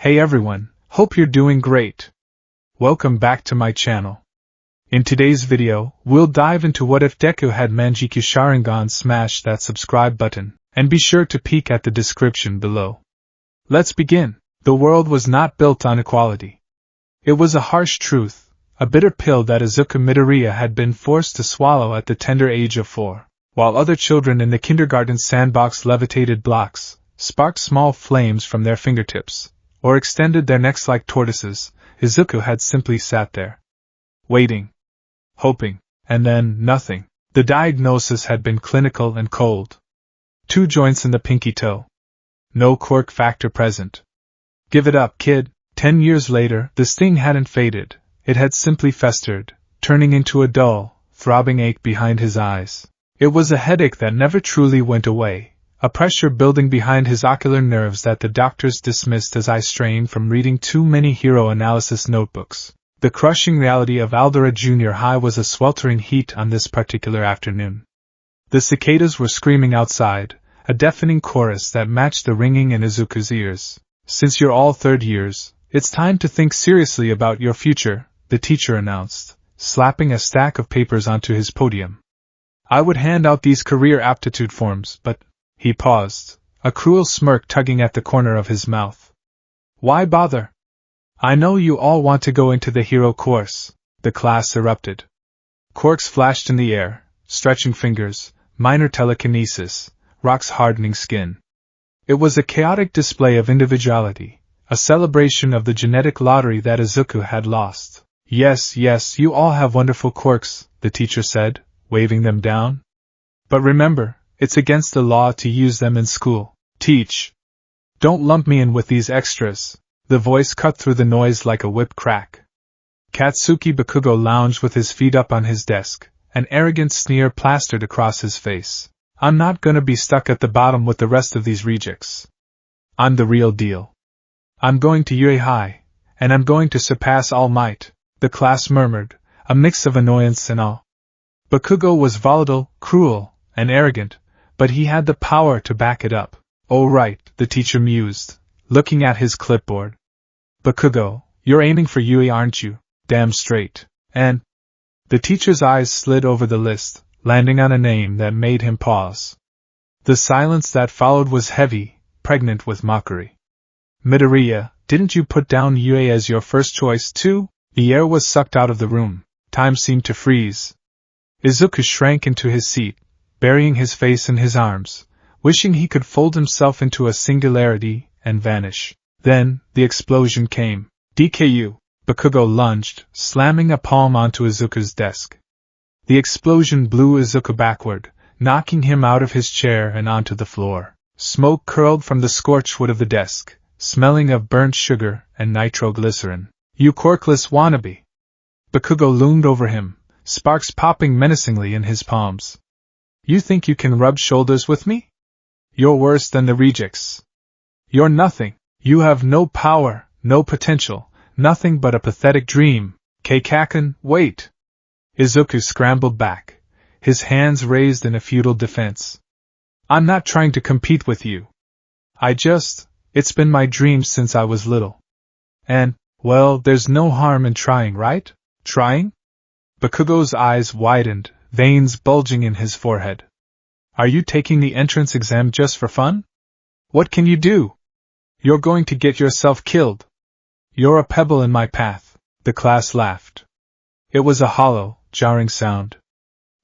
Hey everyone, hope you're doing great. Welcome back to my channel. In today's video, we'll dive into what if Deku had mangekyou sharingan. Smash that subscribe button, and be sure to peek at the description below. Let's begin. The world was not built on equality. It was a harsh truth, a bitter pill that Izuku Midoriya had been forced to swallow at the tender age of 4. While other children in the kindergarten sandbox levitated blocks, sparked small flames from their fingertips, or extended their necks like tortoises, Izuku had simply sat there. Waiting. Hoping. And then, nothing. The diagnosis had been clinical and cold. 2 joints in the pinky toe. No quirk factor present. Give it up, kid. 10 years later, the sting hadn't faded. It had simply festered, turning into a dull, throbbing ache behind his eyes. It was a headache that never truly went away, a pressure building behind his ocular nerves that the doctors dismissed as eye strain from reading too many hero analysis notebooks. The crushing reality of Aldera Junior High was a sweltering heat on this particular afternoon. The cicadas were screaming outside, a deafening chorus that matched the ringing in Izuku's ears. Since you're all third years, it's time to think seriously about your future, the teacher announced, slapping a stack of papers onto his podium. I would hand out these career aptitude forms, but... He paused, a cruel smirk tugging at the corner of his mouth. Why bother? I know you all want to go into the hero course, the class erupted. Quirks flashed in the air, stretching fingers, minor telekinesis, rocks hardening skin. It was a chaotic display of individuality, a celebration of the genetic lottery that Izuku had lost. Yes, you all have wonderful quirks, the teacher said, waving them down. But remember, it's against the law to use them in school. Teach. Don't lump me in with these extras. The voice cut through the noise like a whip crack. Katsuki Bakugo lounged with his feet up on his desk, an arrogant sneer plastered across his face. I'm not gonna be stuck at the bottom with the rest of these rejects. I'm the real deal. I'm going to UA High, and I'm going to surpass All Might, the class murmured, a mix of annoyance and awe. Bakugo was volatile, cruel, and arrogant, but he had the power to back it up. Oh right, the teacher mused, looking at his clipboard. Bakugo, you're aiming for UA, aren't you? Damn straight. And... The teacher's eyes slid over the list, landing on a name that made him pause. The silence that followed was heavy, pregnant with mockery. Midoriya, didn't you put down UA as your first choice too? The air was sucked out of the room. Time seemed to freeze. Izuku shrank into his seat, burying his face in his arms, wishing he could fold himself into a singularity and vanish. Then, the explosion came. DKU! Bakugo lunged, slamming a palm onto Izuku's desk. The explosion blew Izuku backward, knocking him out of his chair and onto the floor. Smoke curled from the scorched wood of the desk, smelling of burnt sugar and nitroglycerin. You quirkless wannabe! Bakugo loomed over him, sparks popping menacingly in his palms. You think you can rub shoulders with me? You're worse than the rejects. You're nothing. You have no power, no potential, nothing but a pathetic dream. Keikaku, wait! Izuku scrambled back, his hands raised in a futile defense. I'm not trying to compete with you. It's been my dream since I was little. And, well, there's no harm in trying, right? Trying? Bakugo's eyes widened, veins bulging in his forehead. Are you taking the entrance exam just for fun? What can you do? You're going to get yourself killed. You're a pebble in my path. The class laughed. It was a hollow, jarring sound.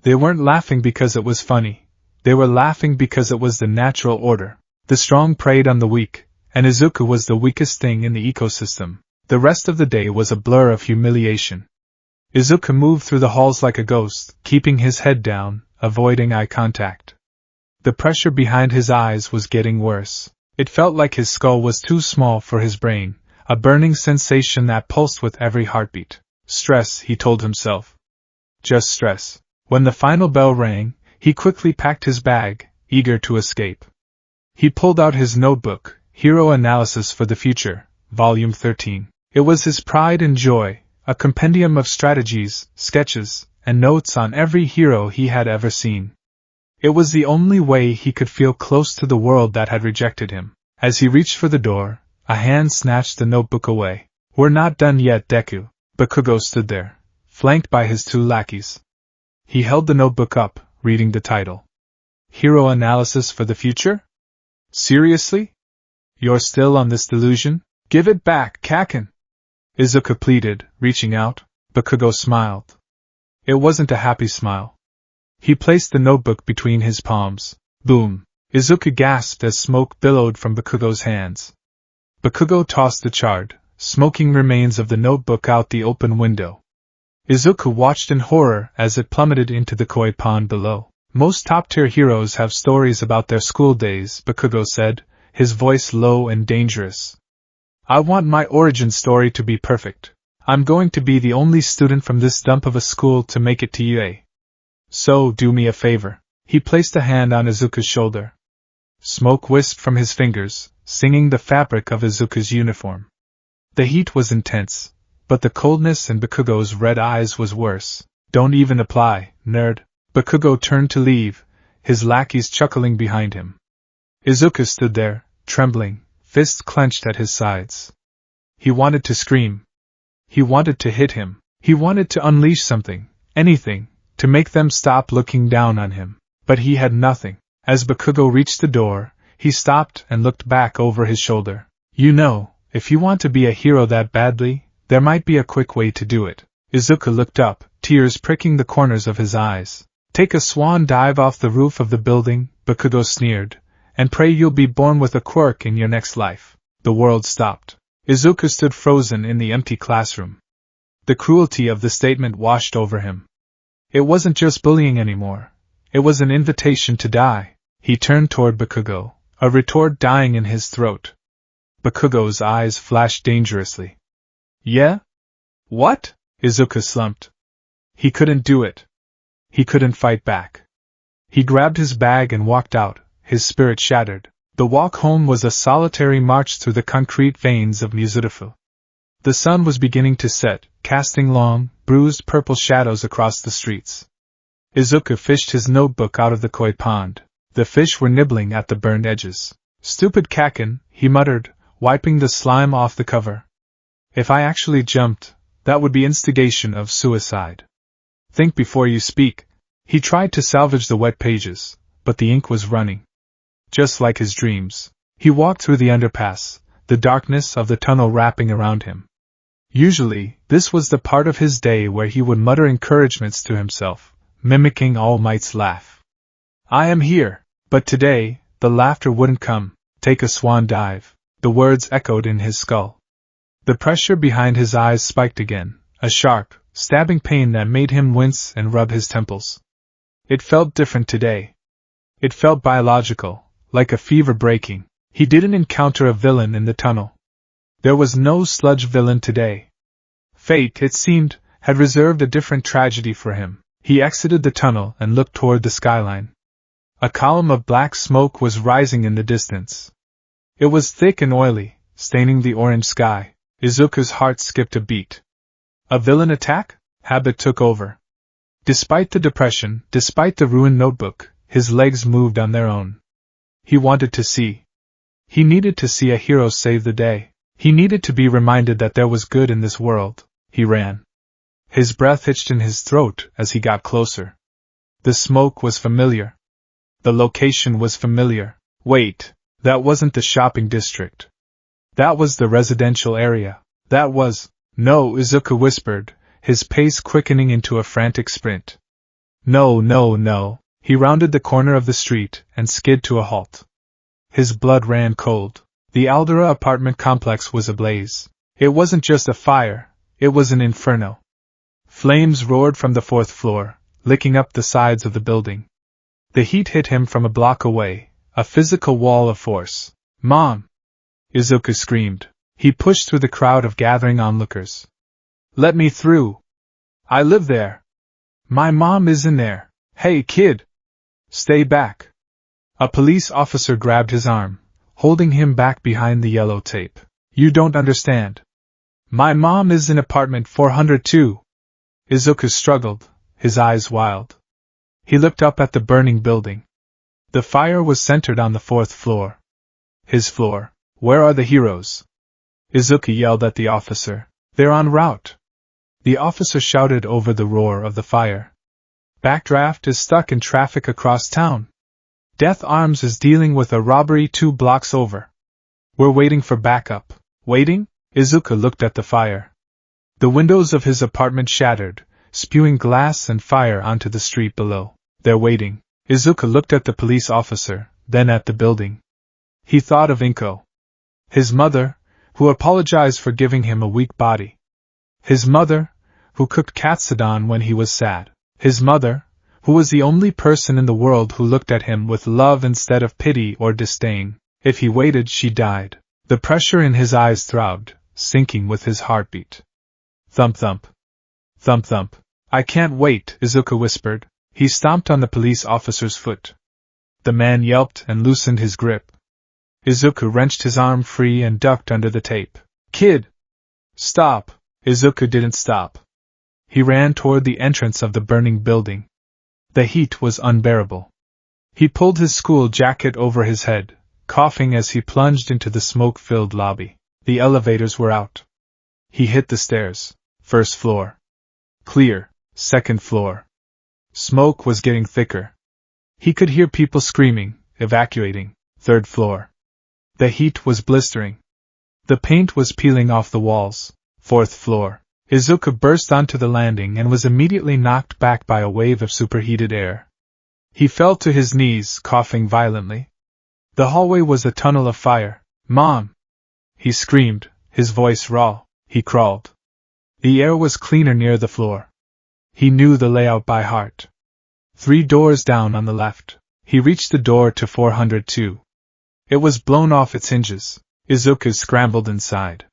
They weren't laughing because it was funny. They were laughing because it was the natural order. The strong preyed on the weak, and Izuku was the weakest thing in the ecosystem. The rest of the day was a blur of humiliation. Izuku moved through the halls like a ghost, keeping his head down, avoiding eye contact. The pressure behind his eyes was getting worse. It felt like his skull was too small for his brain, a burning sensation that pulsed with every heartbeat. Stress, he told himself. Just stress. When the final bell rang, he quickly packed his bag, eager to escape. He pulled out his notebook, Hero Analysis for the Future, Volume 13. It was his pride and joy, a compendium of strategies, sketches, and notes on every hero he had ever seen. It was the only way he could feel close to the world that had rejected him. As he reached for the door, A hand snatched the notebook away. We're not done yet, Deku. Bakugo stood there, flanked by his two lackeys. He held the notebook up, reading the title. Hero Analysis for the Future? Seriously? You're still on this delusion? Give it back, Kaken! Izuku pleaded, reaching out. Bakugo smiled. It wasn't a happy smile. He placed the notebook between his palms. Boom! Izuku gasped as smoke billowed from Bakugo's hands. Bakugo tossed the charred, smoking remains of the notebook out the open window. Izuku watched in horror as it plummeted into the koi pond below. Most top-tier heroes have stories about their school days, Bakugo said, his voice low and dangerous. I want my origin story to be perfect. I'm going to be the only student from this dump of a school to make it to UA. So, do me a favor. He placed a hand on Izuku's shoulder. Smoke wisped from his fingers, singing the fabric of Izuku's uniform. The heat was intense, but the coldness in Bakugo's red eyes was worse. Don't even apply, nerd. Bakugo turned to leave, his lackeys chuckling behind him. Izuku stood there, trembling, fists clenched at his sides. He wanted to scream. He wanted to hit him. He wanted to unleash something, anything, to make them stop looking down on him. But he had nothing. As Bakugo reached the door, he stopped and looked back over his shoulder. You know, if you want to be a hero that badly, there might be a quick way to do it. Izuku looked up, tears pricking the corners of his eyes. Take a swan dive off the roof of the building, Bakugo sneered, and pray you'll be born with a quirk in your next life. The world stopped. Izuku stood frozen in the empty classroom. The cruelty of the statement washed over him. It wasn't just bullying anymore. It was an invitation to die. He turned toward Bakugo, a retort dying in his throat. Bakugo's eyes flashed dangerously. Yeah? What? Izuku slumped. He couldn't do it. He couldn't fight back. He grabbed his bag and walked out, his spirit shattered. The walk home was a solitary march through the concrete veins of Mizurufu. The sun was beginning to set, casting long, bruised purple shadows across the streets. Izuku fished his notebook out of the koi pond. The fish were nibbling at the burned edges. Stupid Kaken, he muttered, wiping the slime off the cover. If I actually jumped, that would be instigation of suicide. Think before you speak. He tried to salvage the wet pages, but the ink was running. Just like his dreams. He walked through the underpass, the darkness of the tunnel wrapping around him. Usually, this was the part of his day where he would mutter encouragements to himself, mimicking All Might's laugh. I am here. But today, the laughter wouldn't come. Take a swan dive. The words echoed in his skull. The pressure behind his eyes spiked again, a sharp, stabbing pain that made him wince and rub his temples. It felt different today. It felt biological, like a fever breaking. He didn't encounter a villain in the tunnel. There was no sludge villain today. Fate, it seemed, had reserved a different tragedy for him. He exited the tunnel and looked toward the skyline. A column of black smoke was rising in the distance. It was thick and oily, staining the orange sky. Izuku's heart skipped a beat. A villain attack? Habit took over. Despite the depression, despite the ruined notebook, his legs moved on their own. He wanted to see. He needed to see a hero save the day. He needed to be reminded that there was good in this world. He ran. His breath hitched in his throat as he got closer. The smoke was familiar. The location was familiar. Wait, that wasn't the shopping district. That was the residential area. That was... No, Izuku whispered, his pace quickening into a frantic sprint. No, no, no. He rounded the corner of the street and skid to a halt. His blood ran cold. The Aldera apartment complex was ablaze. It wasn't just a fire, it was an inferno. Flames roared from the 4th floor, licking up the sides of the building. The heat hit him from a block away, a physical wall of force. Mom! Izuku screamed. He pushed through the crowd of gathering onlookers. Let me through! I live there! My mom is in there! Hey, kid! Stay back! A police officer grabbed his arm, holding him back behind the yellow tape. You don't understand. My mom is in apartment 402. Izuku struggled, his eyes wild. He looked up at the burning building. The fire was centered on the 4th floor. His floor. Where are the heroes? Izuku yelled at the officer. They're en route. The officer shouted over the roar of the fire. Backdraft is stuck in traffic across town. Death Arms is dealing with a robbery 2 blocks over. We're waiting for backup. Waiting? Izuku looked at the fire. The windows of his apartment shattered, spewing glass and fire onto the street below. They're waiting. Izuku looked at the police officer, then at the building. He thought of Inko. His mother, who apologized for giving him a weak body. His mother, who cooked katsudon when he was sad. His mother, who was the only person in the world who looked at him with love instead of pity or disdain. If he waited, she died. The pressure in his eyes throbbed, syncing with his heartbeat. Thump thump. Thump thump. I can't wait, Izuku whispered. He stomped on the police officer's foot. The man yelped and loosened his grip. Izuku wrenched his arm free and ducked under the tape. Kid! Stop! Izuku didn't stop. He ran toward the entrance of the burning building. The heat was unbearable. He pulled his school jacket over his head, coughing as he plunged into the smoke-filled lobby. The elevators were out. He hit the stairs. First floor. Clear. Second floor. Smoke was getting thicker. He could hear people screaming, evacuating. Third floor. The heat was blistering. The paint was peeling off the walls. Fourth floor. Izuku burst onto the landing and was immediately knocked back by a wave of superheated air. He fell to his knees, coughing violently. The hallway was a tunnel of fire. Mom! He screamed, his voice raw. He crawled. The air was cleaner near the floor. He knew the layout by heart. 3 doors down on the left. He reached the door to 402. It was blown off its hinges. Izuku scrambled inside.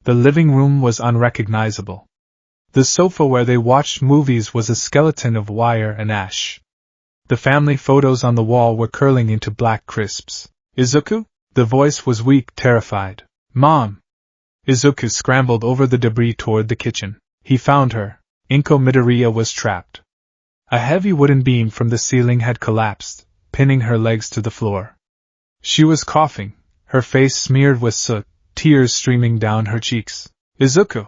The living room was unrecognizable. The sofa where they watched movies was a skeleton of wire and ash. The family photos on the wall were curling into black crisps. Izuku? The voice was weak, terrified. Mom! Izuku scrambled over the debris toward the kitchen. He found her. Inko Midoriya was trapped. A heavy wooden beam from the ceiling had collapsed, pinning her legs to the floor. She was coughing, her face smeared with soot, tears streaming down her cheeks. Izuku!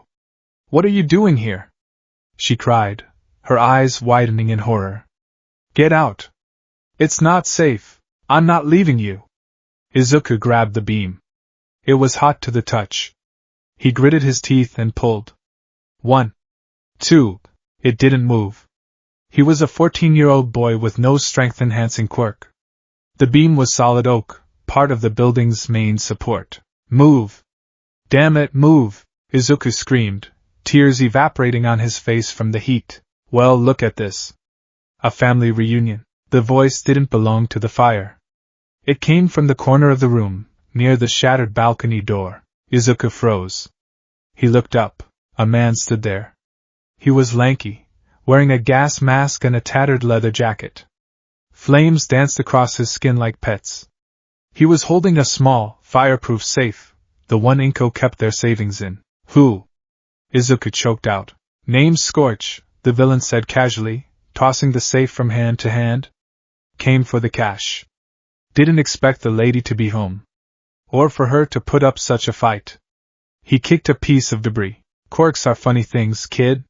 What are you doing here? She cried, her eyes widening in horror. Get out! It's not safe. I'm not leaving you. Izuku grabbed the beam. It was hot to the touch. He gritted his teeth and pulled. 1, 2. It didn't move. He was a 14-year-old boy with no strength-enhancing quirk. The beam was solid oak, part of the building's main support. Move! Damn it, move! Izuku screamed, tears evaporating on his face from the heat. Well, look at this. A family reunion. The voice didn't belong to the fire. It came from the corner of the room, near the shattered balcony door. Izuku froze. He looked up. A man stood there. He was lanky, wearing a gas mask and a tattered leather jacket. Flames danced across his skin like pets. He was holding a small, fireproof safe, the one Inko kept their savings in. Who? Izuku choked out. Name's Scorch, the villain said casually, tossing the safe from hand to hand. Came for the cash. Didn't expect the lady to be home. Or for her to put up such a fight. He kicked a piece of debris. Quirks are funny things, kid.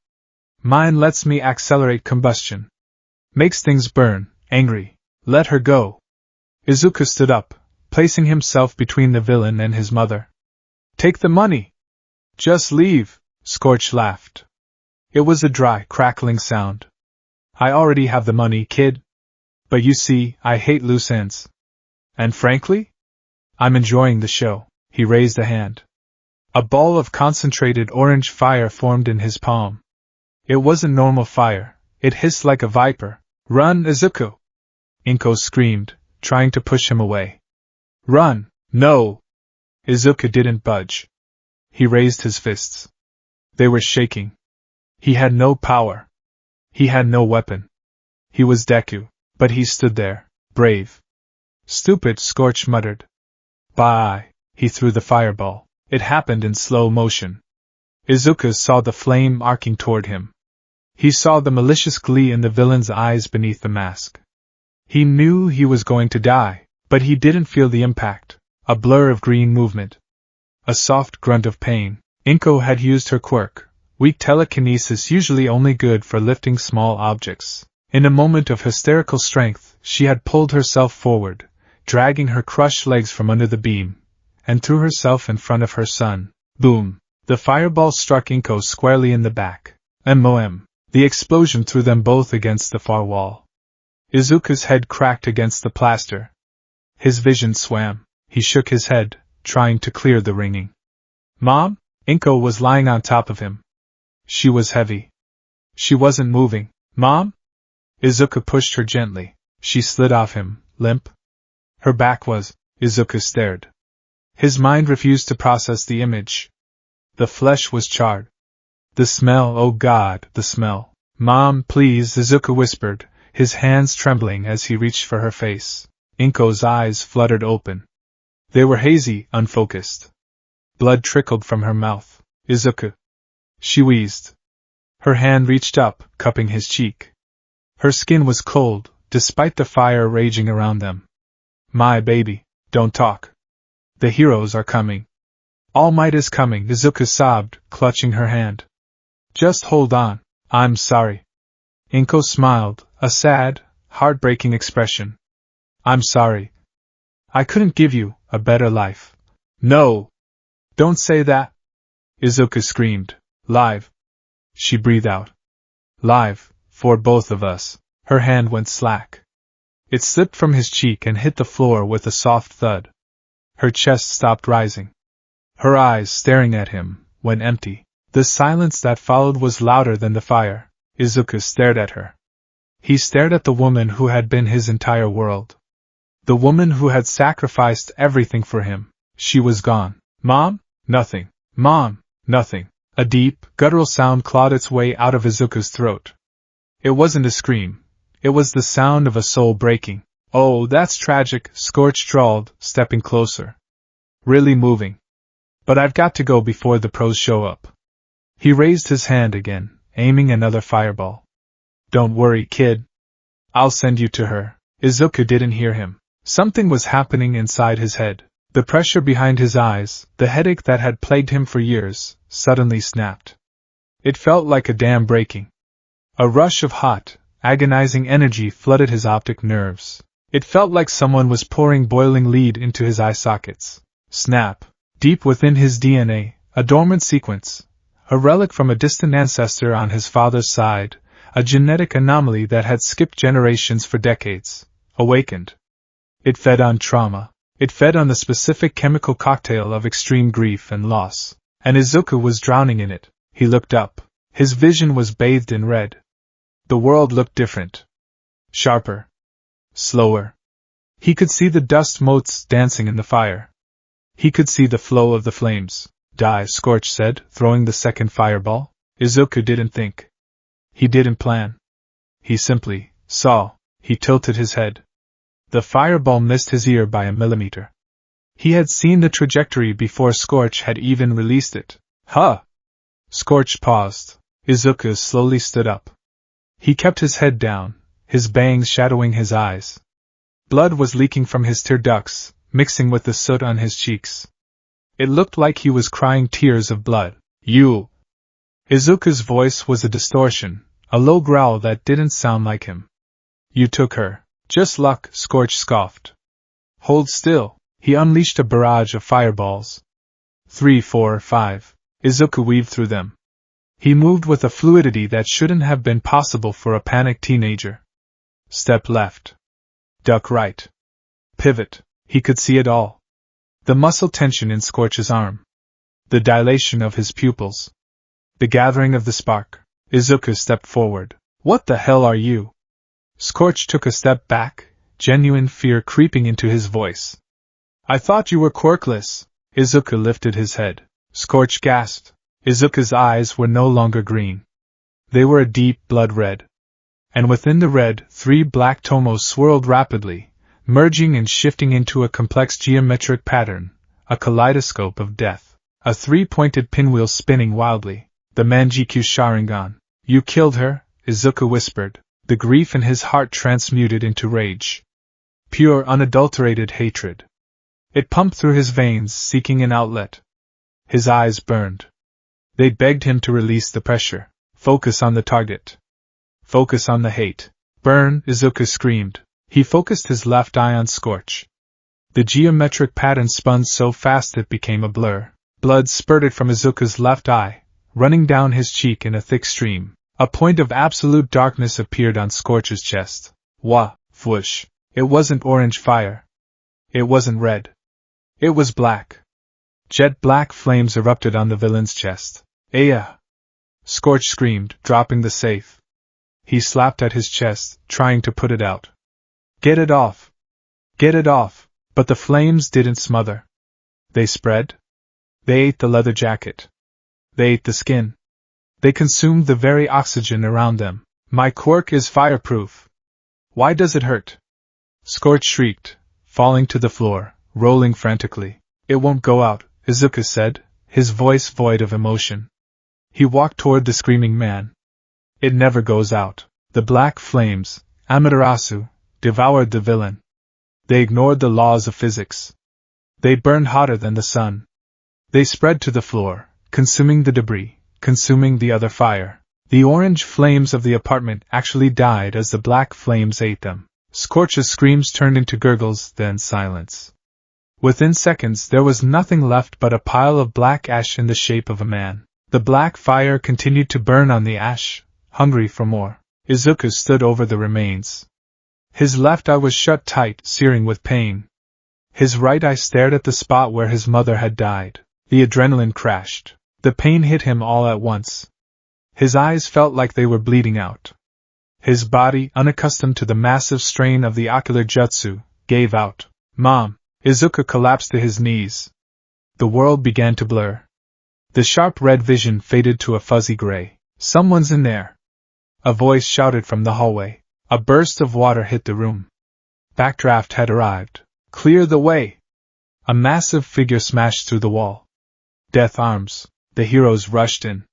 Mine lets me accelerate combustion. Makes things burn, angry. Let her go. Izuku stood up, placing himself between the villain and his mother. Take the money. Just leave, Scorch laughed. It was a dry, crackling sound. I already have the money, kid. But you see, I hate loose ends. And frankly? I'm enjoying the show. He raised a hand. A ball of concentrated orange fire formed in his palm. It wasn't normal fire. It hissed like a viper. Run, Izuku! Inko screamed, trying to push him away. Run! No! Izuku didn't budge. He raised his fists. They were shaking. He had no power. He had no weapon. He was Deku, but he stood there, brave. Stupid, Scorch muttered. Bye. He threw the fireball. It happened in slow motion. Izuku saw the flame arcing toward him. He saw the malicious glee in the villain's eyes beneath the mask. He knew he was going to die, but he didn't feel the impact. A blur of green movement. A soft grunt of pain. Inko had used her quirk, weak telekinesis usually only good for lifting small objects. In a moment of hysterical strength, she had pulled herself forward, dragging her crushed legs from under the beam, and threw herself in front of her son. Boom! The fireball struck Inko squarely in the back. MOM. The explosion threw them both against the far wall. Izuku's head cracked against the plaster. His vision swam. He shook his head, trying to clear the ringing. Mom? Inko was lying on top of him. She was heavy. She wasn't moving. Mom? Izuku pushed her gently. She slid off him, limp. Her back was. Izuku stared. His mind refused to process the image. The flesh was charred. The smell, oh God, the smell. Mom, please, Izuku whispered, his hands trembling as he reached for her face. Inko's eyes fluttered open. They were hazy, unfocused. Blood trickled from her mouth. Izuku. She wheezed. Her hand reached up, cupping his cheek. Her skin was cold, despite the fire raging around them. My baby, don't talk. The heroes are coming. All Might is coming, Izuku sobbed, clutching her hand. Just hold on, I'm sorry. Inko smiled, a sad, heartbreaking expression. I'm sorry. I couldn't give you a better life. No! Don't say that! Izuku screamed. Live. She breathed out. Live, for both of us. Her hand went slack. It slipped from his cheek and hit the floor with a soft thud. Her chest stopped rising. Her eyes, staring at him, went empty. The silence that followed was louder than the fire. Izuku stared at her. He stared at the woman who had been his entire world. The woman who had sacrificed everything for him. She was gone. Mom? Nothing. Mom? Nothing. A deep, guttural sound clawed its way out of Izuku's throat. It wasn't a scream. It was the sound of a soul breaking. Oh, that's tragic, Scorch drawled, stepping closer. Really moving. But I've got to go before the pros show up. He raised his hand again, aiming another fireball. Don't worry, kid. I'll send you to her. Izuku didn't hear him. Something was happening inside his head. The pressure behind his eyes, the headache that had plagued him for years, suddenly snapped. It felt like a dam breaking. A rush of hot, agonizing energy flooded his optic nerves. It felt like someone was pouring boiling lead into his eye sockets. Snap! Deep within his DNA, a dormant sequence, a relic from a distant ancestor on his father's side, a genetic anomaly that had skipped generations for decades, awakened. It fed on trauma. It fed on the specific chemical cocktail of extreme grief and loss. And Izuku was drowning in it. He looked up. His vision was bathed in red. The world looked different. Sharper. Slower. He could see the dust motes dancing in the fire. He could see the flow of the flames. Die, Scorch said, throwing the second fireball. Izuku didn't think. He didn't plan. He simply saw. He tilted his head. The fireball missed his ear by a millimeter. He had seen the trajectory before Scorch had even released it. Huh! Scorch paused. Izuku slowly stood up. He kept his head down, his bangs shadowing his eyes. Blood was leaking from his tear ducts, mixing with the soot on his cheeks. It looked like he was crying tears of blood. You! Izuku's voice was a distortion, a low growl that didn't sound like him. You took her. Just luck, Scorch scoffed. Hold still. He unleashed a barrage of fireballs. 3, 4, 5. Izuku weaved through them. He moved with a fluidity that shouldn't have been possible for a panicked teenager. Step left. Duck right. Pivot. He could see it all. The muscle tension in Scorch's arm. The dilation of his pupils. The gathering of the spark. Izuku stepped forward. What the hell are you? Scorch took a step back, genuine fear creeping into his voice. I thought you were quirkless. Izuku lifted his head. Scorch gasped. Izuku's eyes were no longer green. They were a deep blood red. And within the red, 3 black tomos swirled rapidly, merging and shifting into a complex geometric pattern, a kaleidoscope of death. A 3-pointed pinwheel spinning wildly. The mangekyou sharingan. You killed her, Izuku whispered. The grief in his heart transmuted into rage. Pure, unadulterated hatred. It pumped through his veins, seeking an outlet. His eyes burned. They begged him to release the pressure. Focus on the target. Focus on the hate. Burn, Izuku screamed. He focused his left eye on Scorch. The geometric pattern spun so fast it became a blur. Blood spurted from Izuku's left eye, running down his cheek in a thick stream. A point of absolute darkness appeared on Scorch's chest. Wah, whoosh. It wasn't orange fire. It wasn't red. It was black. Jet black flames erupted on the villain's chest. Aya! Scorch screamed, dropping the safe. He slapped at his chest, trying to put it out. Get it off! Get it off! But the flames didn't smother. They spread. They ate the leather jacket. They ate the skin. They consumed the very oxygen around them. My quirk is fireproof. Why does it hurt? Scorch shrieked, falling to the floor, rolling frantically. It won't go out, Izuku said, his voice void of emotion. He walked toward the screaming man. It never goes out. The black flames, Amaterasu, devoured the villain. They ignored the laws of physics. They burned hotter than the sun. They spread to the floor, consuming the debris, consuming the other fire. The orange flames of the apartment actually died as the black flames ate them. Scorch's screams turned into gurgles, then silence. Within seconds there was nothing left but a pile of black ash in the shape of a man. The black fire continued to burn on the ash, hungry for more. Izuku stood over the remains. His left eye was shut tight, searing with pain. His right eye stared at the spot where his mother had died. The adrenaline crashed. The pain hit him all at once. His eyes felt like they were bleeding out. His body, unaccustomed to the massive strain of the ocular jutsu, gave out. Mom! Izuku collapsed to his knees. The world began to blur. The sharp red vision faded to a fuzzy gray. Someone's in there! A voice shouted from the hallway. A burst of water hit the room. Backdraft had arrived. Clear the way! A massive figure smashed through the wall. Death arms. The heroes rushed in.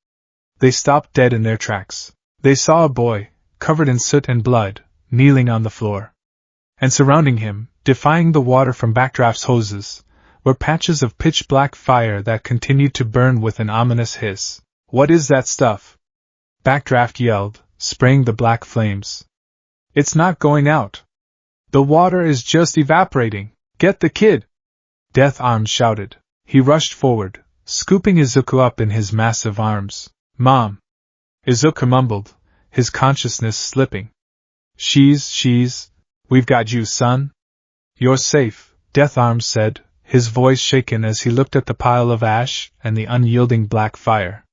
They stopped dead in their tracks. They saw a boy, covered in soot and blood, kneeling on the floor. And surrounding him, defying the water from Backdraft's hoses, were patches of pitch-black fire that continued to burn with an ominous hiss. What is that stuff? Backdraft yelled, spraying the black flames. It's not going out. The water is just evaporating. Get the kid! Death Arms shouted. He rushed forward, scooping Izuku up in his massive arms. Mom! Izuku mumbled, his consciousness slipping. We've got you, son. You're safe, Death Arms said, his voice shaken as he looked at the pile of ash and the unyielding black fire.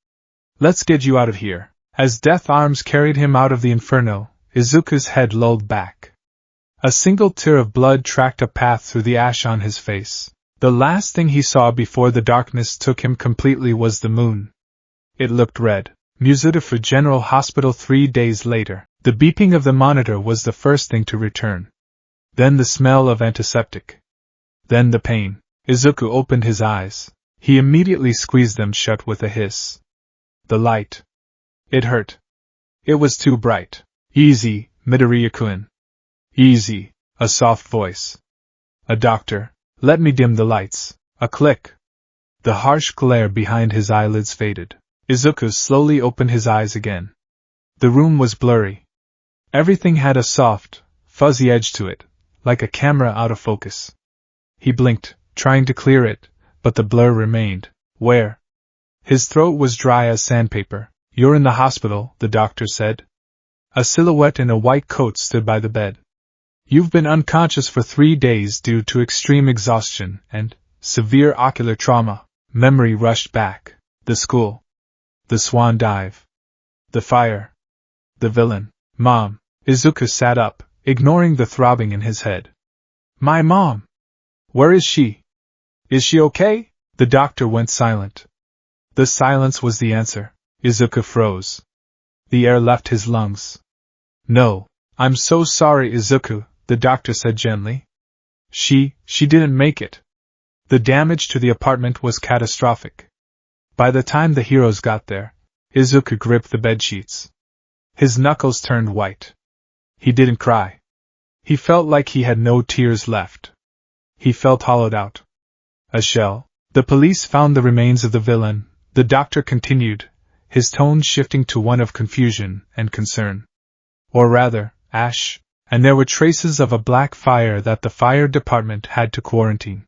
Let's get you out of here. As Death Arms carried him out of the inferno, Izuku's head lolled back. A single tear of blood tracked a path through the ash on his face. The last thing he saw before the darkness took him completely was the moon. It looked red. Musudafu General Hospital 3 days later. The beeping of the monitor was the first thing to return. Then the smell of antiseptic. Then the pain. Izuku opened his eyes. He immediately squeezed them shut with a hiss. The light. It hurt. It was too bright. Easy, Midoriya-kun. Easy, a soft voice. A doctor. Let me dim the lights. A click. The harsh glare behind his eyelids faded. Izuku slowly opened his eyes again. The room was blurry. Everything had a soft, fuzzy edge to it, like a camera out of focus. He blinked, trying to clear it, but the blur remained. Where? His throat was dry as sandpaper. You're in the hospital, the doctor said. A silhouette in a white coat stood by the bed. You've been unconscious for 3 days due to extreme exhaustion and severe ocular trauma. Memory rushed back. The school. The swan dive. The fire. The villain. Mom. Izuku sat up, ignoring the throbbing in his head. My mom! Where is she? Is she okay? The doctor went silent. The silence was the answer. Izuku froze. The air left his lungs. No. I'm so sorry, Izuku, the doctor said gently. She didn't make it. The damage to the apartment was catastrophic. By the time the heroes got there, Izuku gripped the bedsheets. His knuckles turned white. He didn't cry. He felt like he had no tears left. He felt hollowed out. A shell, The police found the remains of the villain, the doctor continued, his tone shifting to one of confusion and concern. Or rather, ash, and there were traces of a black fire that the fire department had to quarantine.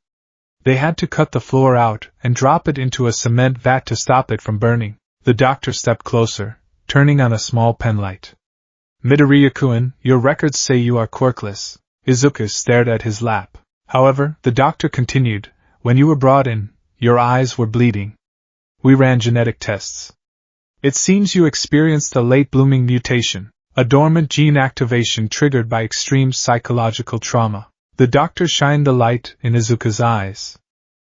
They had to cut the floor out and drop it into a cement vat to stop it from burning. The doctor stepped closer, turning on a small penlight. Midoriya-kun, your records say you are quirkless. Izuku stared at his lap. However, the doctor continued, when you were brought in, your eyes were bleeding. We ran genetic tests. It seems you experienced a late-blooming mutation, a dormant gene activation triggered by extreme psychological trauma. The doctor shined the light in Izuku's eyes.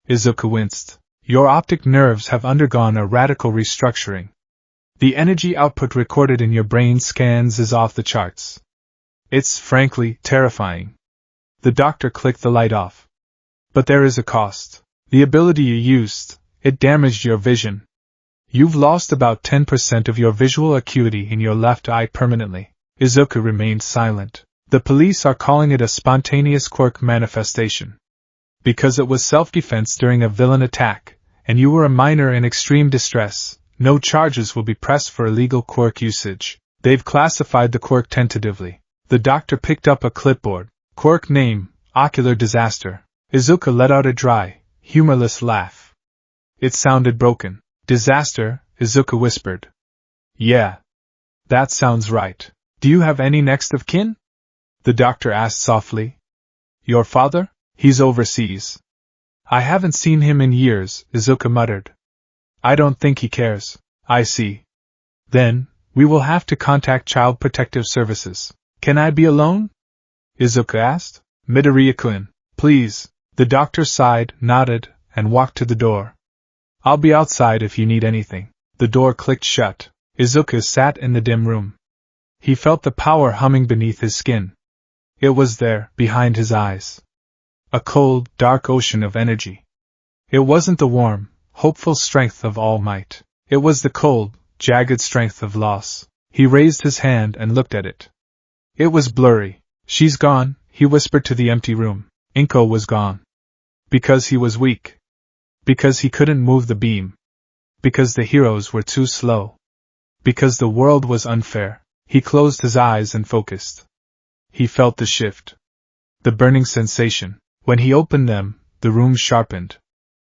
Izuku winced. Your optic nerves have undergone a radical restructuring. The energy output recorded in your brain scans is off the charts. It's, frankly, terrifying. The doctor clicked the light off. But there is a cost. The ability you used, it damaged your vision. You've lost about 10% of your visual acuity in your left eye permanently. Izuku remained silent. The police are calling it a spontaneous quirk manifestation. Because it was self-defense during a villain attack, and you were a minor in extreme distress, no charges will be pressed for illegal quirk usage. They've classified the quirk tentatively. The doctor picked up a clipboard. Quirk name, ocular disaster. Izuku let out a dry, humorless laugh. It sounded broken. Disaster, Izuku whispered. Yeah. That sounds right. Do you have any next of kin? The doctor asked softly. Your father? He's overseas. I haven't seen him in years, Izuku muttered. I don't think he cares. I see. Then, we will have to contact Child Protective Services. Can I be alone? Izuku asked. Midoriya-kun, please. The doctor sighed, nodded, and walked to the door. I'll be outside if you need anything. The door clicked shut. Izuku sat in the dim room. He felt the power humming beneath his skin. It was there, behind his eyes. A cold, dark ocean of energy. It wasn't the warm, hopeful strength of all might. It was the cold, jagged strength of loss. He raised his hand and looked at it. It was blurry. She's gone, he whispered to the empty room. Inko was gone. Because he was weak. Because he couldn't move the beam. Because the heroes were too slow. Because the world was unfair. He closed his eyes and focused. He felt the shift. The burning sensation. When he opened them, the room sharpened.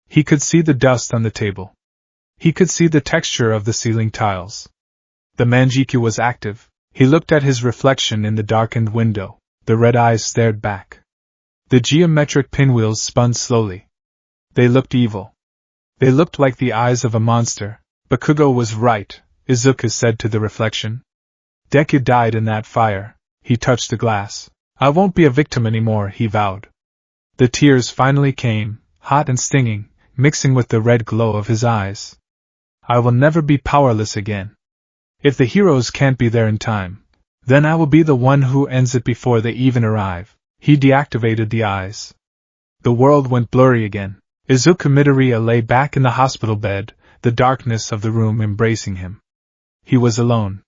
He could see the dust on the table. He could see the texture of the ceiling tiles. The mangekyou was active. He looked at his reflection in the darkened window. The red eyes stared back. The geometric pinwheels spun slowly. They looked evil. They looked like the eyes of a monster. Bakugo was right, Izuku said to the reflection. Deku died in that fire. He touched the glass. I won't be a victim anymore, he vowed. The tears finally came, hot and stinging, mixing with the red glow of his eyes. I will never be powerless again. If the heroes can't be there in time, then I will be the one who ends it before they even arrive. He deactivated the eyes. The world went blurry again. Izuku Midoriya lay back in the hospital bed, the darkness of the room embracing him. He was alone.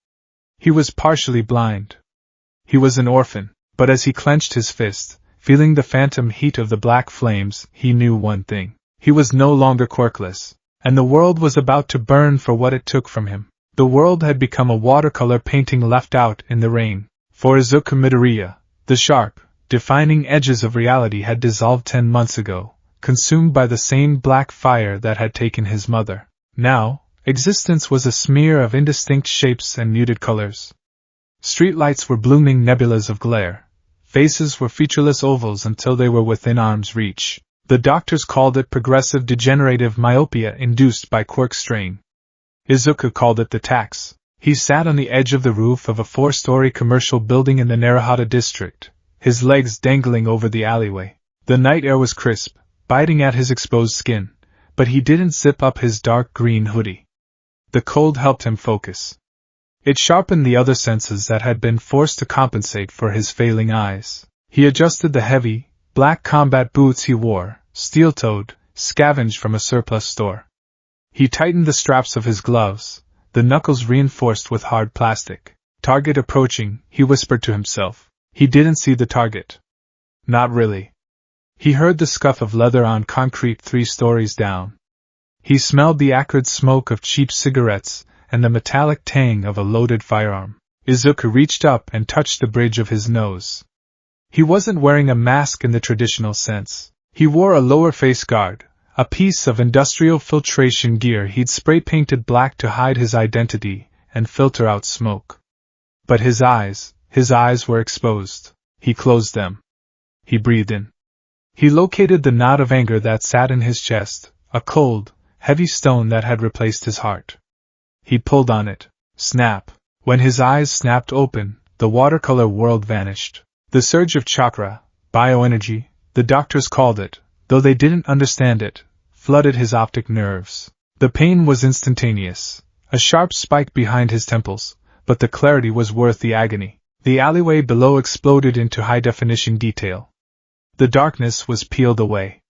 He was partially blind. He was an orphan, but as he clenched his fist, feeling the phantom heat of the black flames, he knew one thing. He was no longer quirkless, and the world was about to burn for what it took from him. The world had become a watercolor painting left out in the rain. For Izuku Midoriya, the sharp, defining edges of reality had dissolved 10 months ago, consumed by the same black fire that had taken his mother. Now, existence was a smear of indistinct shapes and muted colors. Streetlights were blooming nebulas of glare. Faces were featureless ovals until they were within arm's reach. The doctors called it progressive degenerative myopia induced by quirk strain. Izuku called it the tax. He sat on the edge of the roof of a 4-story commercial building in the Narahata district, his legs dangling over the alleyway. The night air was crisp, biting at his exposed skin, but he didn't zip up his dark green hoodie. The cold helped him focus. It sharpened the other senses that had been forced to compensate for his failing eyes. He adjusted the heavy, black combat boots he wore, steel-toed, scavenged from a surplus store. He tightened the straps of his gloves, the knuckles reinforced with hard plastic. Target approaching, he whispered to himself. He didn't see the target. Not really. He heard the scuff of leather on concrete 3 stories down. He smelled the acrid smoke of cheap cigarettes and the metallic tang of a loaded firearm. Izuku reached up and touched the bridge of his nose. He wasn't wearing a mask in the traditional sense. He wore a lower face guard, a piece of industrial filtration gear he'd spray-painted black to hide his identity and filter out smoke. But his eyes were exposed. He closed them. He breathed in. He located the knot of anger that sat in his chest, a cold, heavy stone that had replaced his heart. He pulled on it. Snap. When his eyes snapped open, the watercolor world vanished. The surge of chakra, bioenergy, the doctors called it, though they didn't understand it, flooded his optic nerves. The pain was instantaneous, a sharp spike behind his temples, but the clarity was worth the agony. The alleyway below exploded into high-definition detail. The darkness was peeled away.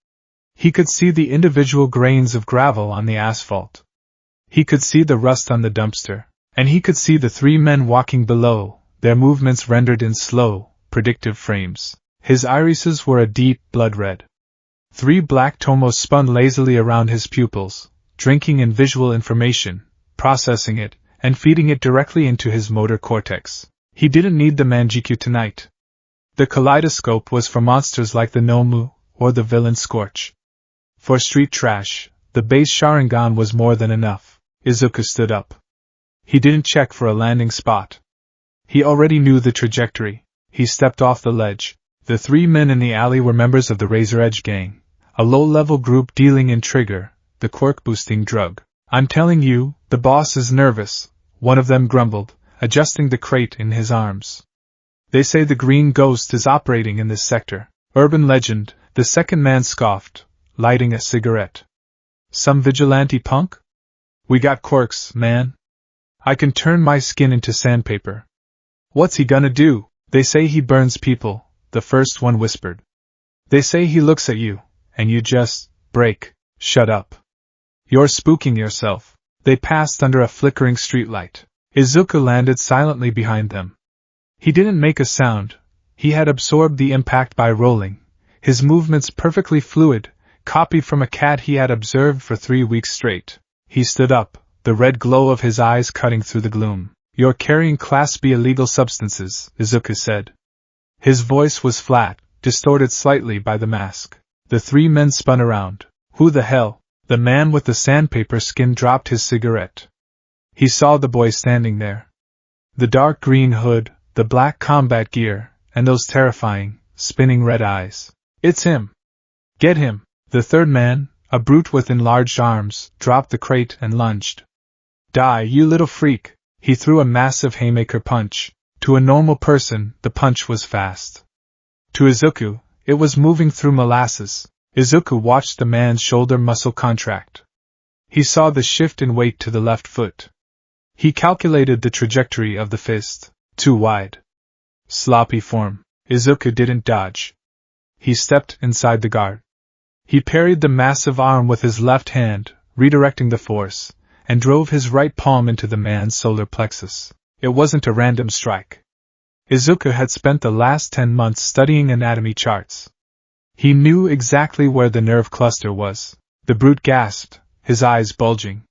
He could see the individual grains of gravel on the asphalt. He could see the rust on the dumpster, and he could see the 3 men walking below, their movements rendered in slow, predictive frames. His irises were a deep blood red. 3 black tomos spun lazily around his pupils, drinking in visual information, processing it, and feeding it directly into his motor cortex. He didn't need the mangekyou tonight. The kaleidoscope was for monsters like the Nomu, or the villain Scorch. For street trash, the base sharingan was more than enough. Izuku stood up. He didn't check for a landing spot. He already knew the trajectory. He stepped off the ledge. The 3 men in the alley were members of the Razor Edge gang, a low-level group dealing in trigger, the quirk-boosting drug. "I'm telling you, the boss is nervous," one of them grumbled, adjusting the crate in his arms. "They say the Green Ghost is operating in this sector." "Urban legend," the second man scoffed, lighting a cigarette. "Some vigilante punk? We got quirks, man. I can turn my skin into sandpaper." "What's he gonna do?" "They say he burns people," the first one whispered. "They say he looks at you, and you just break." "Shut up. You're spooking yourself." They passed under a flickering streetlight. Izuku landed silently behind them. He didn't make a sound. He had absorbed the impact by rolling, his movements perfectly fluid, copied from a cat he had observed for 3 weeks straight. He stood up, the red glow of his eyes cutting through the gloom. "You're carrying Class B illegal substances," Izuku said. His voice was flat, distorted slightly by the mask. The 3 men spun around. "Who the hell?" The man with the sandpaper skin dropped his cigarette. He saw the boy standing there. The dark green hood, the black combat gear, and those terrifying, spinning red eyes. "It's him! Get him!" The third man, a brute with enlarged arms, dropped the crate and lunged. "Die, you little freak!" He threw a massive haymaker punch. To a normal person, the punch was fast. To Izuku, it was moving through molasses. Izuku watched the man's shoulder muscle contract. He saw the shift in weight to the left foot. He calculated the trajectory of the fist. Too wide. Sloppy form. Izuku didn't dodge. He stepped inside the guard. He parried the massive arm with his left hand, redirecting the force, and drove his right palm into the man's solar plexus. It wasn't a random strike. Izuku had spent the last 10 months studying anatomy charts. He knew exactly where the nerve cluster was. The brute gasped, his eyes bulging.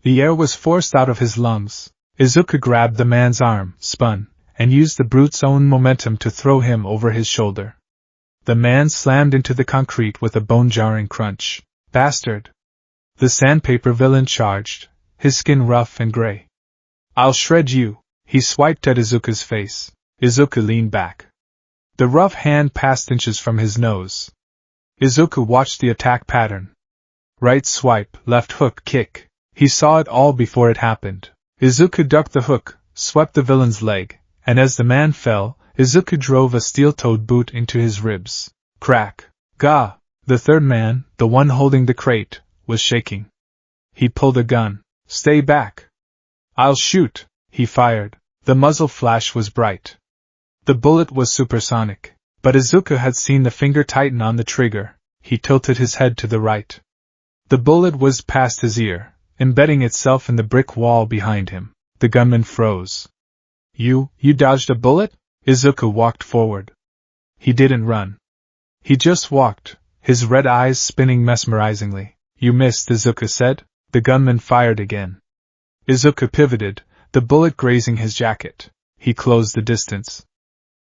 The air was forced out of his lungs. Izuku grabbed the man's arm, spun, and used the brute's own momentum to throw him over his shoulder. The man slammed into the concrete with a bone-jarring crunch. "Bastard!" The sandpaper villain charged, his skin rough and gray. "I'll shred you!" He swiped at Izuku's face. Izuku leaned back. The rough hand passed inches from his nose. Izuku watched the attack pattern. Right swipe, left hook, kick. He saw it all before it happened. Izuku ducked the hook, swept the villain's leg, and as the man fell, Izuku drove a steel-toed boot into his ribs. Crack. Gah! The third man, the one holding the crate, was shaking. He pulled a gun. "Stay back." "I'll shoot." He fired. The muzzle flash was bright. The bullet was supersonic. But Izuku had seen the finger tighten on the trigger. He tilted his head to the right. The bullet whizzed past his ear, embedding itself in the brick wall behind him. The gunman froze. You dodged a bullet?" Izuku walked forward. He didn't run. He just walked, his red eyes spinning mesmerizingly. You missed, Izuku said. The gunman fired again. Izuku pivoted, the bullet grazing his jacket. He closed the distance.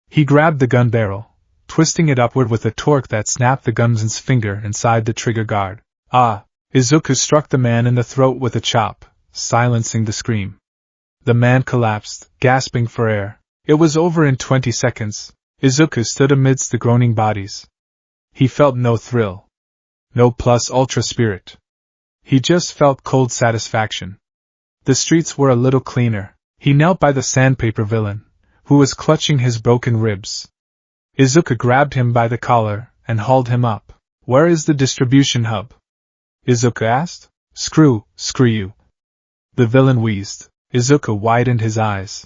He grabbed the gun barrel, twisting it upward with a torque that snapped the gunman's finger inside the trigger guard. Ah! Izuku struck the man in the throat with a chop, silencing the scream. The man collapsed, gasping for air. It was over in 20 seconds. Izuku stood amidst the groaning bodies. He felt no thrill. No plus ultra spirit. He just felt cold satisfaction. The streets were a little cleaner. He knelt by the sandpaper villain, who was clutching his broken ribs. Izuku grabbed him by the collar and hauled him up. Where is the distribution hub? Izuku asked. Screw you. The villain wheezed. Izuku widened his eyes.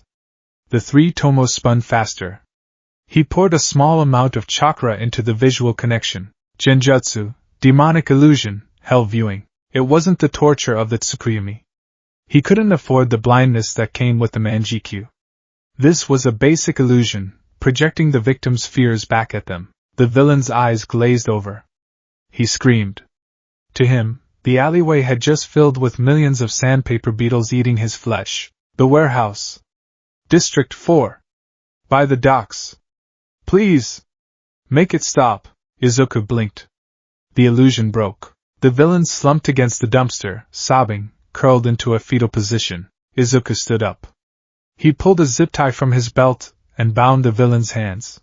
The 3 tomos spun faster. He poured a small amount of chakra into the visual connection. Genjutsu, demonic illusion, hell viewing. It wasn't the torture of the Tsukuyomi. He couldn't afford the blindness that came with the mangekyou. This was a basic illusion, projecting the victim's fears back at them. The villain's eyes glazed over. He screamed. To him, the alleyway had just filled with millions of sandpaper beetles eating his flesh. The warehouse. District 4. By the docks. Please! Make it stop. Izuku blinked. The illusion broke. The villain slumped against the dumpster, sobbing, curled into a fetal position. Izuku stood up. He pulled a zip tie from his belt and bound the villain's hands.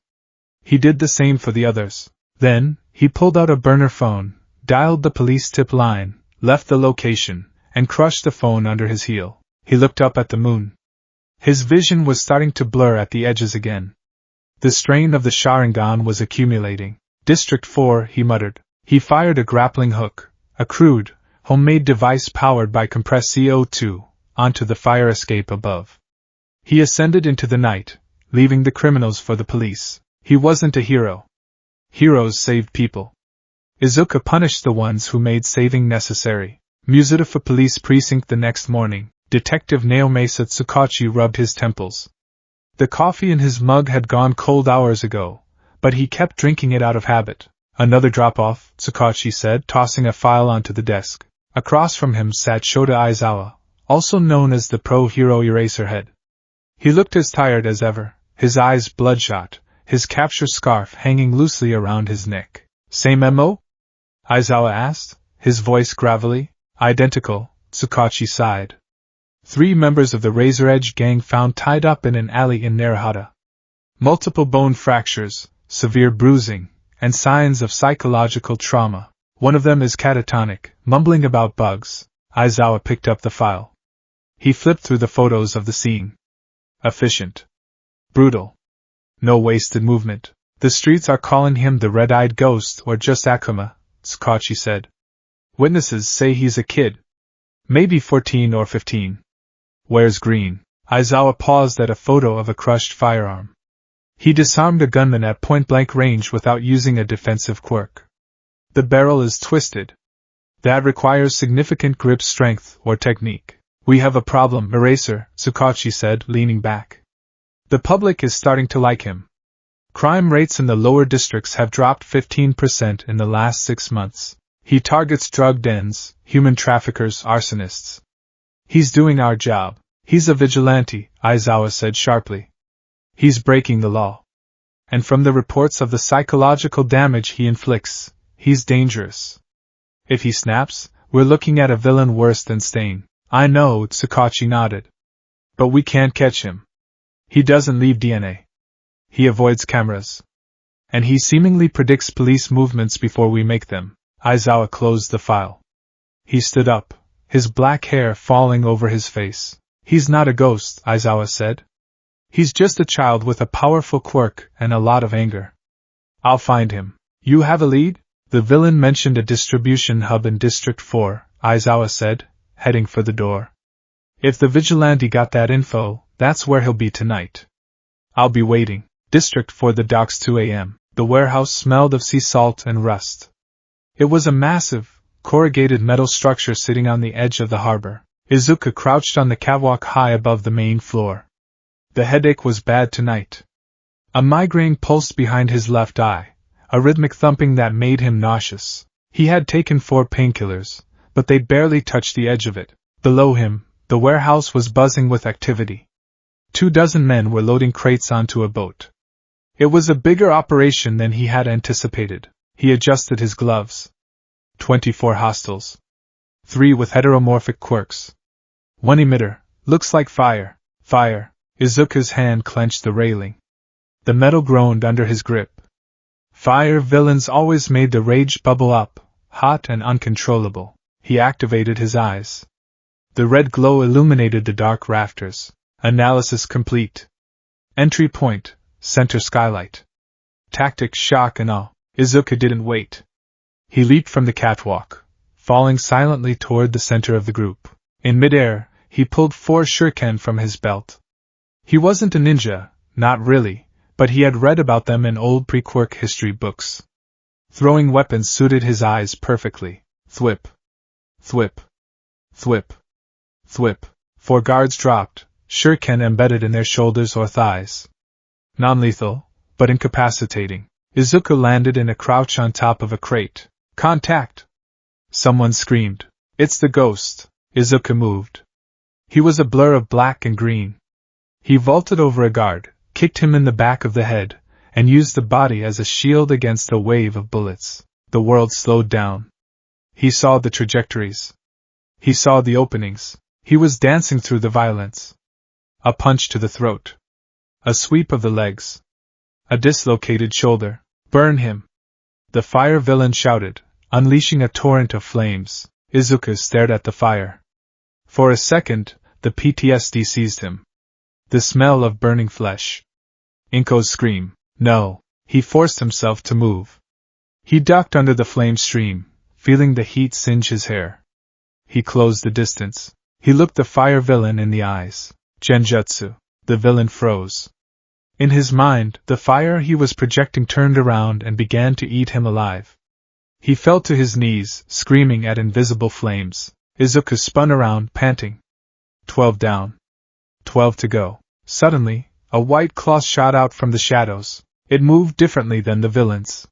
He did the same for the others. Then, he pulled out a burner phone, dialed the police tip line, left the location, and crushed the phone under his heel. He looked up at the moon. His vision was starting to blur at the edges again. The strain of the sharingan was accumulating. District 4, he muttered. He fired a grappling hook, a crude, homemade device powered by compressed CO2, onto the fire escape above. He ascended into the night, leaving the criminals for the police. He wasn't a hero. Heroes saved people. Izuku punished the ones who made saving necessary. Musudafa Police Precinct. The next morning, Detective Naomasa Tsukachi rubbed his temples. The coffee in his mug had gone cold hours ago, but he kept drinking it out of habit. Another drop-off, Tsukachi said, tossing a file onto the desk. Across from him sat Shota Aizawa, also known as the pro-hero Eraserhead. He looked as tired as ever, his eyes bloodshot, his capture scarf hanging loosely around his neck. Same MO? Aizawa asked, his voice gravelly. Identical, Tsukachi sighed. 3 members of the Razor Edge gang found tied up in an alley in Narahata. Multiple bone fractures, severe bruising, and signs of psychological trauma. One of them is catatonic, mumbling about bugs. Aizawa picked up the file. He flipped through the photos of the scene. Efficient. Brutal. No wasted movement. The streets are calling him the red-eyed ghost or just Akuma, Tsukachi said. Witnesses say he's a kid. Maybe 14 or 15. Where's Green? Aizawa paused at a photo of a crushed firearm. He disarmed a gunman at point-blank range without using a defensive quirk. The barrel is twisted. That requires significant grip strength or technique. We have a problem, Eraser, Tsukachi said, leaning back. The public is starting to like him. Crime rates in the lower districts have dropped 15% in the last 6 months. He targets drug dens, human traffickers, arsonists. He's doing our job. He's a vigilante, Aizawa said sharply. He's breaking the law. And from the reports of the psychological damage he inflicts, he's dangerous. If he snaps, we're looking at a villain worse than Stain. I know, Tsukachi nodded. But we can't catch him. He doesn't leave DNA. He avoids cameras. And he seemingly predicts police movements before we make them. Aizawa closed the file. He stood up, his black hair falling over his face. He's not a ghost, Aizawa said. He's just a child with a powerful quirk and a lot of anger. I'll find him. You have a lead? The villain mentioned a distribution hub in District 4, Aizawa said, heading for the door. If the vigilante got that info, that's where he'll be tonight. I'll be waiting. District 4, the docks, 2 a.m. The warehouse smelled of sea salt and rust. It was a massive, corrugated metal structure sitting on the edge of the harbor. Izuku crouched on the catwalk high above the main floor. The headache was bad tonight. A migraine pulsed behind his left eye, a rhythmic thumping that made him nauseous. He had taken 4 painkillers, but they barely touched the edge of it. Below him, the warehouse was buzzing with activity. 24 men were loading crates onto a boat. It was a bigger operation than he had anticipated. He adjusted his gloves. 24 hostiles. 3 with heteromorphic quirks. 1 emitter, looks like fire. Fire. Izuku's hand clenched the railing. The metal groaned under his grip. Fire villains always made the rage bubble up, hot and uncontrollable. He activated his eyes. The red glow illuminated the dark rafters. Analysis complete. Entry point, center skylight. Tactics, shock and awe. Izuku didn't wait. He leaped from the catwalk, falling silently toward the center of the group. In midair, he pulled 4 shuriken from his belt. He wasn't a ninja, not really, but he had read about them in old pre-quirk history books. Throwing weapons suited his eyes perfectly. Thwip. Thwip. Thwip. Thwip. 4 guards dropped, shuriken embedded in their shoulders or thighs. Non-lethal, but incapacitating. Izuku landed in a crouch on top of a crate. Contact! Someone screamed. It's the ghost. Izuku moved. He was a blur of black and green. He vaulted over a guard, kicked him in the back of the head, and used the body as a shield against a wave of bullets. The world slowed down. He saw the trajectories. He saw the openings. He was dancing through the violence. A punch to the throat. A sweep of the legs. A dislocated shoulder. Burn him! The fire villain shouted, unleashing a torrent of flames. Izuku stared at the fire. For a second, the PTSD seized him. The smell of burning flesh. Inko's scream. No. He forced himself to move. He ducked under the flame stream, feeling the heat singe his hair. He closed the distance. He looked the fire villain in the eyes. Genjutsu. The villain froze. In his mind, the fire he was projecting turned around and began to eat him alive. He fell to his knees, screaming at invisible flames. Izuku spun around, panting. 12 down. 12 to go. Suddenly, a white cloth shot out from the shadows. It moved differently than the villains.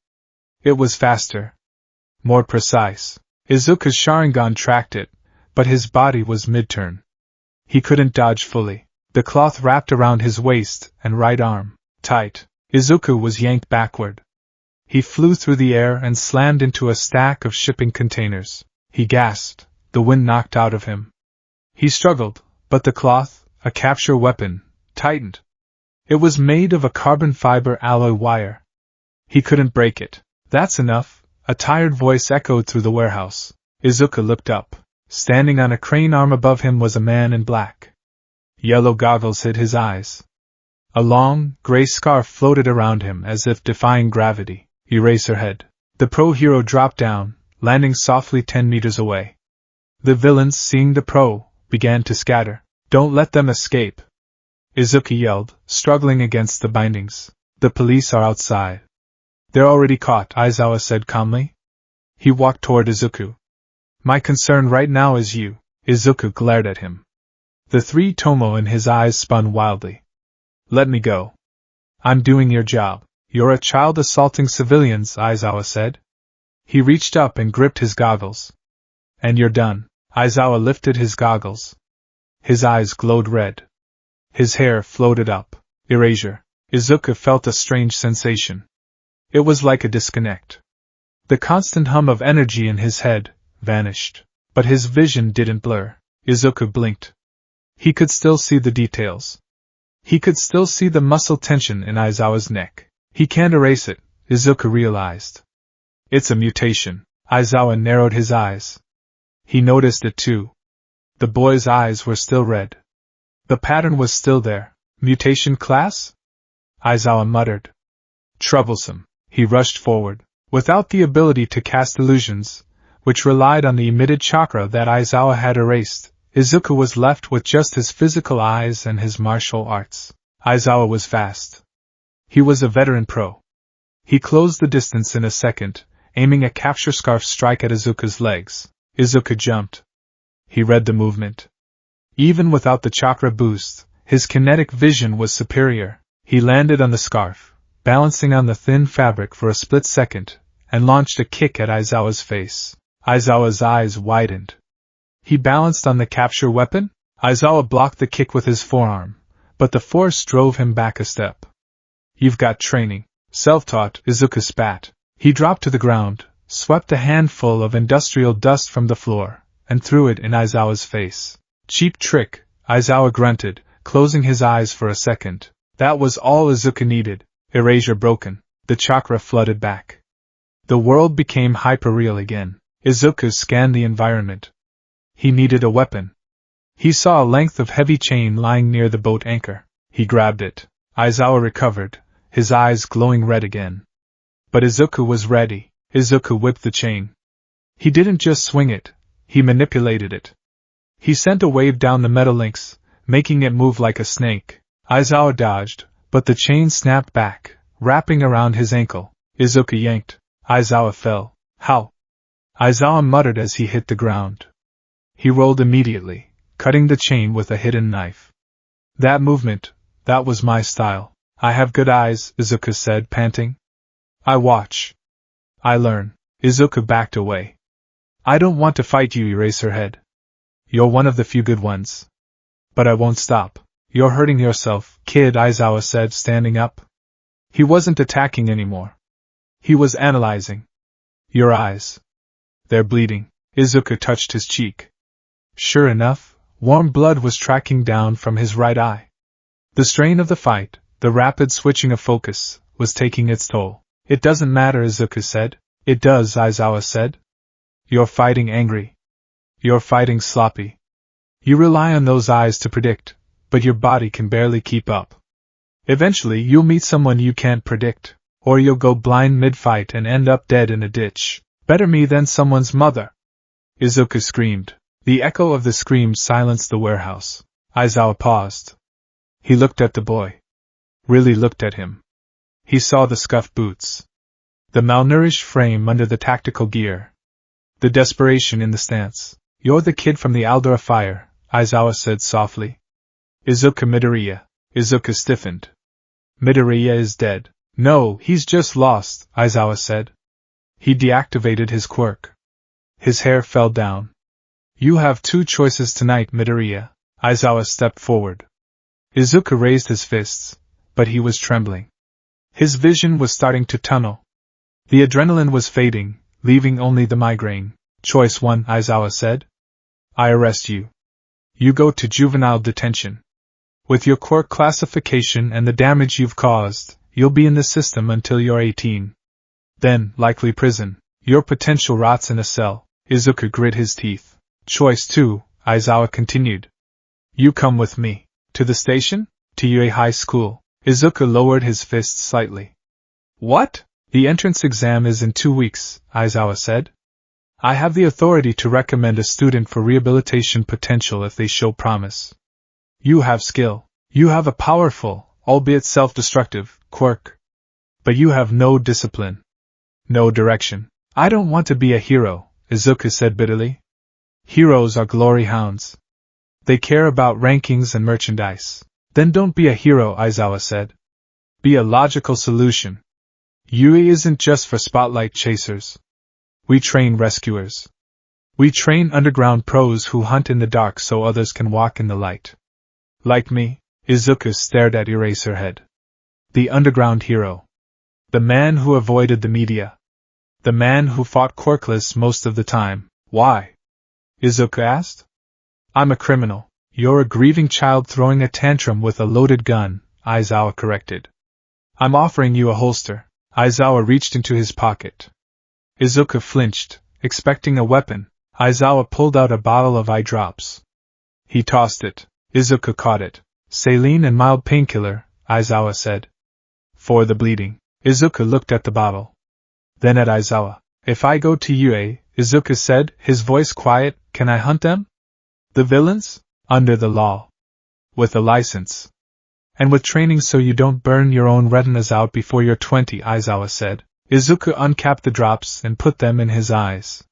It was faster. More precise. Izuku's sharingan tracked it, but his body was mid-turn. He couldn't dodge fully. The cloth wrapped around his waist and right arm. Tight. Izuku was yanked backward. He flew through the air and slammed into a stack of shipping containers. He gasped. The wind knocked out of him. He struggled, but the cloth, a capture weapon, tightened. It was made of a carbon fiber alloy wire. He couldn't break it. That's enough, a tired voice echoed through the warehouse. Izuku looked up. Standing on a crane arm above him was a man in black. Yellow goggles hid his eyes. A long, gray scarf floated around him as if defying gravity. Eraserhead. The pro hero dropped down, landing softly 10 meters away. The villains, seeing the pro, began to scatter. Don't let them escape! Izuku yelled, struggling against the bindings. The police are outside. They're already caught, Aizawa said calmly. He walked toward Izuku. My concern right now is you. Izuku glared at him. The 3 tomo in his eyes spun wildly. Let me go. I'm doing your job. You're a child assaulting civilians, Aizawa said. He reached up and gripped his goggles. And you're done. Aizawa lifted his goggles. His eyes glowed red. His hair floated up. Erasure. Izuku felt a strange sensation. It was like a disconnect. The constant hum of energy in his head vanished. But his vision didn't blur. Izuku blinked. He could still see the details. He could still see the muscle tension in Aizawa's neck. He can't erase it, Izuku realized. It's a mutation. Aizawa narrowed his eyes. He noticed it too. The boy's eyes were still red. The pattern was still there. Mutation class? Aizawa muttered. Troublesome. He rushed forward. Without the ability to cast illusions, which relied on the emitted chakra that Aizawa had erased, Izuku was left with just his physical eyes and his martial arts. Aizawa was fast. He was a veteran pro. He closed the distance in a second, aiming a capture scarf strike at Izuku's legs. Izuku jumped. He read the movement. Even without the chakra boost, his kinetic vision was superior. He landed on the scarf, balancing on the thin fabric for a split second, and launched a kick at Aizawa's face. Aizawa's eyes widened. He balanced on the capture weapon? Aizawa blocked the kick with his forearm, but the force drove him back a step. You've got training. Self-taught, Izuku spat. He dropped to the ground, swept a handful of industrial dust from the floor, and threw it in Aizawa's face. Cheap trick, Aizawa grunted, closing his eyes for a second. That was all Izuku needed. Erasure broken. The chakra flooded back. The world became hyper-real again. Izuku scanned the environment. He needed a weapon. He saw a length of heavy chain lying near the boat anchor. He grabbed it. Aizawa recovered, his eyes glowing red again. But Izuku was ready. Izuku whipped the chain. He didn't just swing it, he manipulated it. He sent a wave down the metal links, making it move like a snake. Aizawa dodged, but the chain snapped back, wrapping around his ankle. Izuku yanked. Aizawa fell. How? Aizawa muttered as he hit the ground. He rolled immediately, cutting the chain with a hidden knife. That movement, that was my style. I have good eyes, Izuku said, panting. I watch. I learn. Izuku backed away. I don't want to fight you, Eraserhead. You're one of the few good ones. But I won't stop. You're hurting yourself, kid, Aizawa said, standing up. He wasn't attacking anymore. He was analyzing. Your eyes. They're bleeding. Izuku touched his cheek. Sure enough, warm blood was tracking down from his right eye. The strain of the fight, the rapid switching of focus, was taking its toll. It doesn't matter, Izuku said. It does, Aizawa said. You're fighting angry. You're fighting sloppy. You rely on those eyes to predict, but your body can barely keep up. Eventually you'll meet someone you can't predict, or you'll go blind mid-fight and end up dead in a ditch. Better me than someone's mother. Izuku screamed. The echo of the scream silenced the warehouse. Aizawa paused. He looked at the boy. Really looked at him. He saw the scuffed boots. The malnourished frame under the tactical gear. The desperation in the stance. You're the kid from the Aldora fire, Aizawa said softly. Izuku Midoriya. Izuku stiffened. Midoriya is dead. No, he's just lost, Aizawa said. He deactivated his quirk. His hair fell down. You have two choices tonight, Midoriya. Aizawa stepped forward. Izuku raised his fists, but he was trembling. His vision was starting to tunnel. The adrenaline was fading, leaving only the migraine. Choice 1, Aizawa said. I arrest you. You go to juvenile detention. With your quirk classification and the damage you've caused, you'll be in the system until you're 18. Then, likely prison. Your potential rots in a cell. Izuku grit his teeth. Choice 2, Aizawa continued. You come with me. To the station? To UA High School. Izuku lowered his fist slightly. What? The entrance exam is in 2 weeks, Aizawa said. I have the authority to recommend a student for rehabilitation potential if they show promise. You have skill. You have a powerful, albeit self-destructive, quirk. But you have no discipline. No direction. I don't want to be a hero, Izuku said bitterly. Heroes are glory hounds. They care about rankings and merchandise. Then don't be a hero, Aizawa said. Be a logical solution. Yui isn't just for spotlight chasers. We train rescuers. We train underground pros who hunt in the dark so others can walk in the light. Like me, Izuku stared at Eraserhead. The underground hero. The man who avoided the media. The man who fought quirkless most of the time. Why? Izuku asked. I'm a criminal. You're a grieving child throwing a tantrum with a loaded gun, Aizawa corrected. I'm offering you a holster. Aizawa reached into his pocket. Izuku flinched, expecting a weapon. Aizawa pulled out a bottle of eye drops. He tossed it. Izuku caught it. Saline and mild painkiller, Aizawa said. For the bleeding. Izuku looked at the bottle. Then at Aizawa. If I go to UA, Izuku said, his voice quiet, can I hunt them? The villains? Under the law. With a license. And with training so you don't burn your own retinas out before you're 20, Aizawa said. Izuku uncapped the drops and put them in his eyes.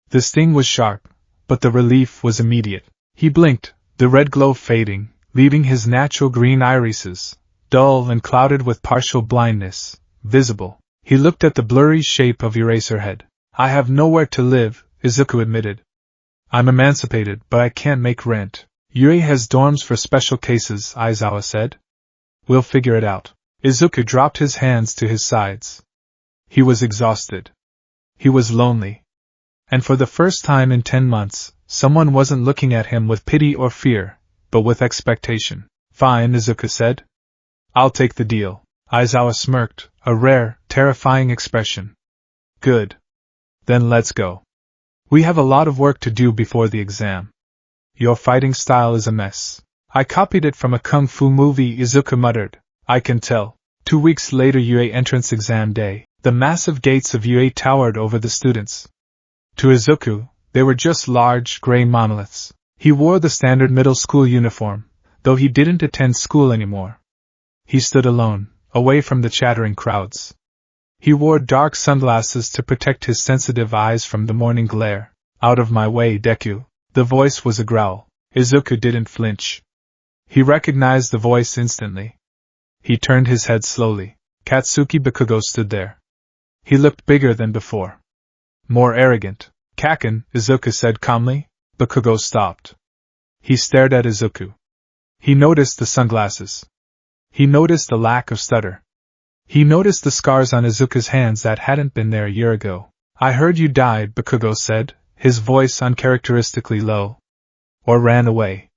The sting was sharp, but the relief was immediate. He blinked, the red glow fading, leaving his natural green irises, dull and clouded with partial blindness, visible. He looked at the blurry shape of Eraserhead. I have nowhere to live, Izuku admitted. I'm emancipated, but I can't make rent. Yue has dorms for special cases, Aizawa said. We'll figure it out. Izuku dropped his hands to his sides. He was exhausted. He was lonely. And for the first time in 10 months, someone wasn't looking at him with pity or fear, but with expectation. Fine, Izuku said. I'll take the deal. Aizawa smirked, a rare, terrifying expression. Good. Then let's go. We have a lot of work to do before the exam. Your fighting style is a mess. I copied it from a kung fu movie, Izuku muttered. I can tell. 2 weeks later, UA entrance exam day. The massive gates of UA towered over the students. To Izuku, they were just large, gray monoliths. He wore the standard middle school uniform, though he didn't attend school anymore. He stood alone, away from the chattering crowds. He wore dark sunglasses to protect his sensitive eyes from the morning glare. Out of my way, Deku. The voice was a growl. Izuku didn't flinch. He recognized the voice instantly. He turned his head slowly. Katsuki Bakugo stood there. He looked bigger than before. More arrogant. Kaken, Izuku said calmly. Bakugo stopped. He stared at Izuku. He noticed the sunglasses. He noticed the lack of stutter. He noticed the scars on Izuku's hands that hadn't been there a year ago. I heard you died, Bakugo said, his voice uncharacteristically low. Or ran away.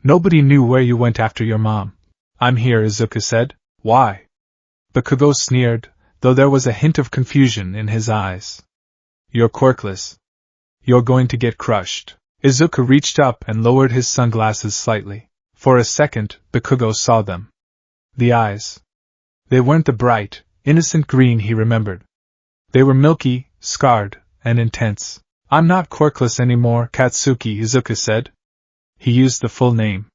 Nobody knew where you went after your mom. I'm here, Izuku said. Why? Bakugo sneered, though there was a hint of confusion in his eyes. You're quirkless. You're going to get crushed. Izuku reached up and lowered his sunglasses slightly. For a second, Bakugo saw them. The eyes. They weren't the bright, innocent green he remembered. They were milky, scarred, and intense. I'm not quirkless anymore, Katsuki, Izuku said. He used the full name.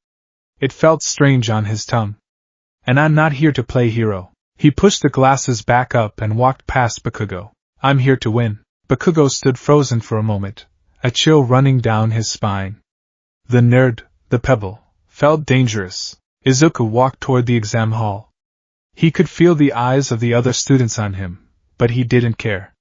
It felt strange on his tongue. And I'm not here to play hero. He pushed the glasses back up and walked past Bakugo. I'm here to win. Bakugo stood frozen for a moment, a chill running down his spine. The nerd, the pebble, felt dangerous. Izuku walked toward the exam hall. He could feel the eyes of the other students on him, but he didn't care.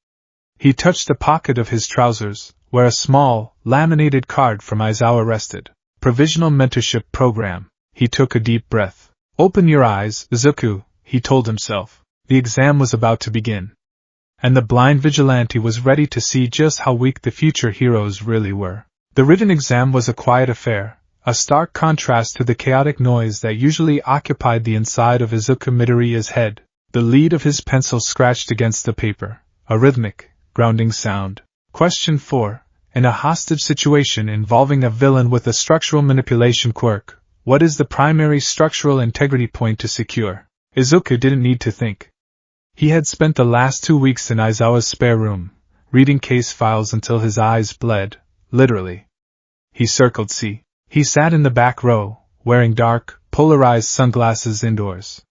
He touched the pocket of his trousers, where a small, laminated card from Aizawa rested. Provisional Mentorship Program. He took a deep breath. Open your eyes, Izuku, he told himself. The exam was about to begin. And the blind vigilante was ready to see just how weak the future heroes really were. The written exam was a quiet affair, a stark contrast to the chaotic noise that usually occupied the inside of Izuku Midoriya's head. The lead of his pencil scratched against the paper, a rhythmic, grounding sound. Question 4. In a hostage situation involving a villain with a structural manipulation quirk, what is the primary structural integrity point to secure? Izuku didn't need to think. He had spent the last 2 weeks in Aizawa's spare room, reading case files until his eyes bled, literally. He circled C. He sat in the back row, wearing dark, polarized sunglasses indoors.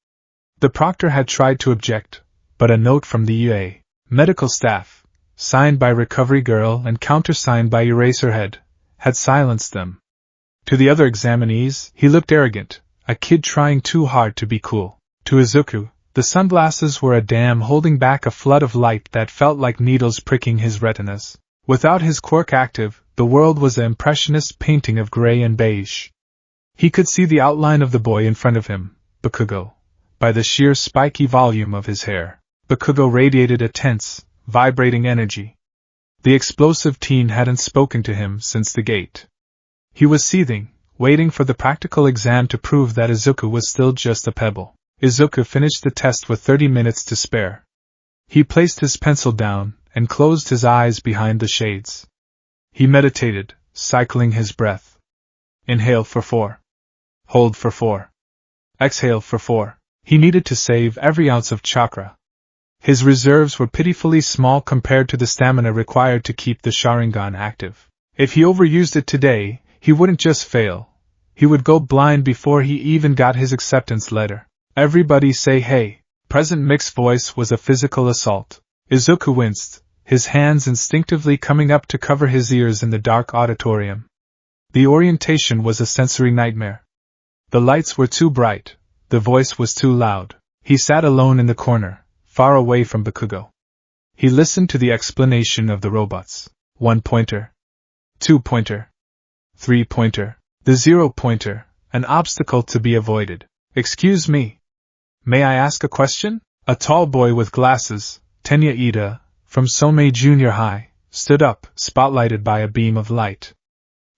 The proctor had tried to object, but a note from the UA medical staff, signed by Recovery Girl and countersigned by Eraserhead, had silenced them. To the other examinees, he looked arrogant, a kid trying too hard to be cool. To Izuku, the sunglasses were a dam holding back a flood of light that felt like needles pricking his retinas. Without his quirk active, the world was an impressionist painting of gray and beige. He could see the outline of the boy in front of him, Bakugo, by the sheer spiky volume of his hair. Bakugo radiated a tense, vibrating energy. The explosive teen hadn't spoken to him since the gate. He was seething, waiting for the practical exam to prove that Izuku was still just a pebble. Izuku finished the test with 30 minutes to spare. He placed his pencil down and closed his eyes behind the shades. He meditated, cycling his breath. Inhale for 4. Hold for 4. Exhale for 4. He needed to save every ounce of chakra. His reserves were pitifully small compared to the stamina required to keep the sharingan active. If he overused it today, he wouldn't just fail. He would go blind before he even got his acceptance letter. Everybody say hey. Present Mick's voice was a physical assault. Izuku winced, his hands instinctively coming up to cover his ears in the dark auditorium. The orientation was a sensory nightmare. The lights were too bright, The voice was too loud. He sat alone in the corner, far away from Bakugo. He listened to the explanation of the robots. 1-pointer. 2-pointer. 3-pointer. The 0-pointer, an obstacle to be avoided. Excuse me. May I ask a question? A tall boy with glasses, Tenya Ida, from Somei Junior High, stood up, spotlighted by a beam of light.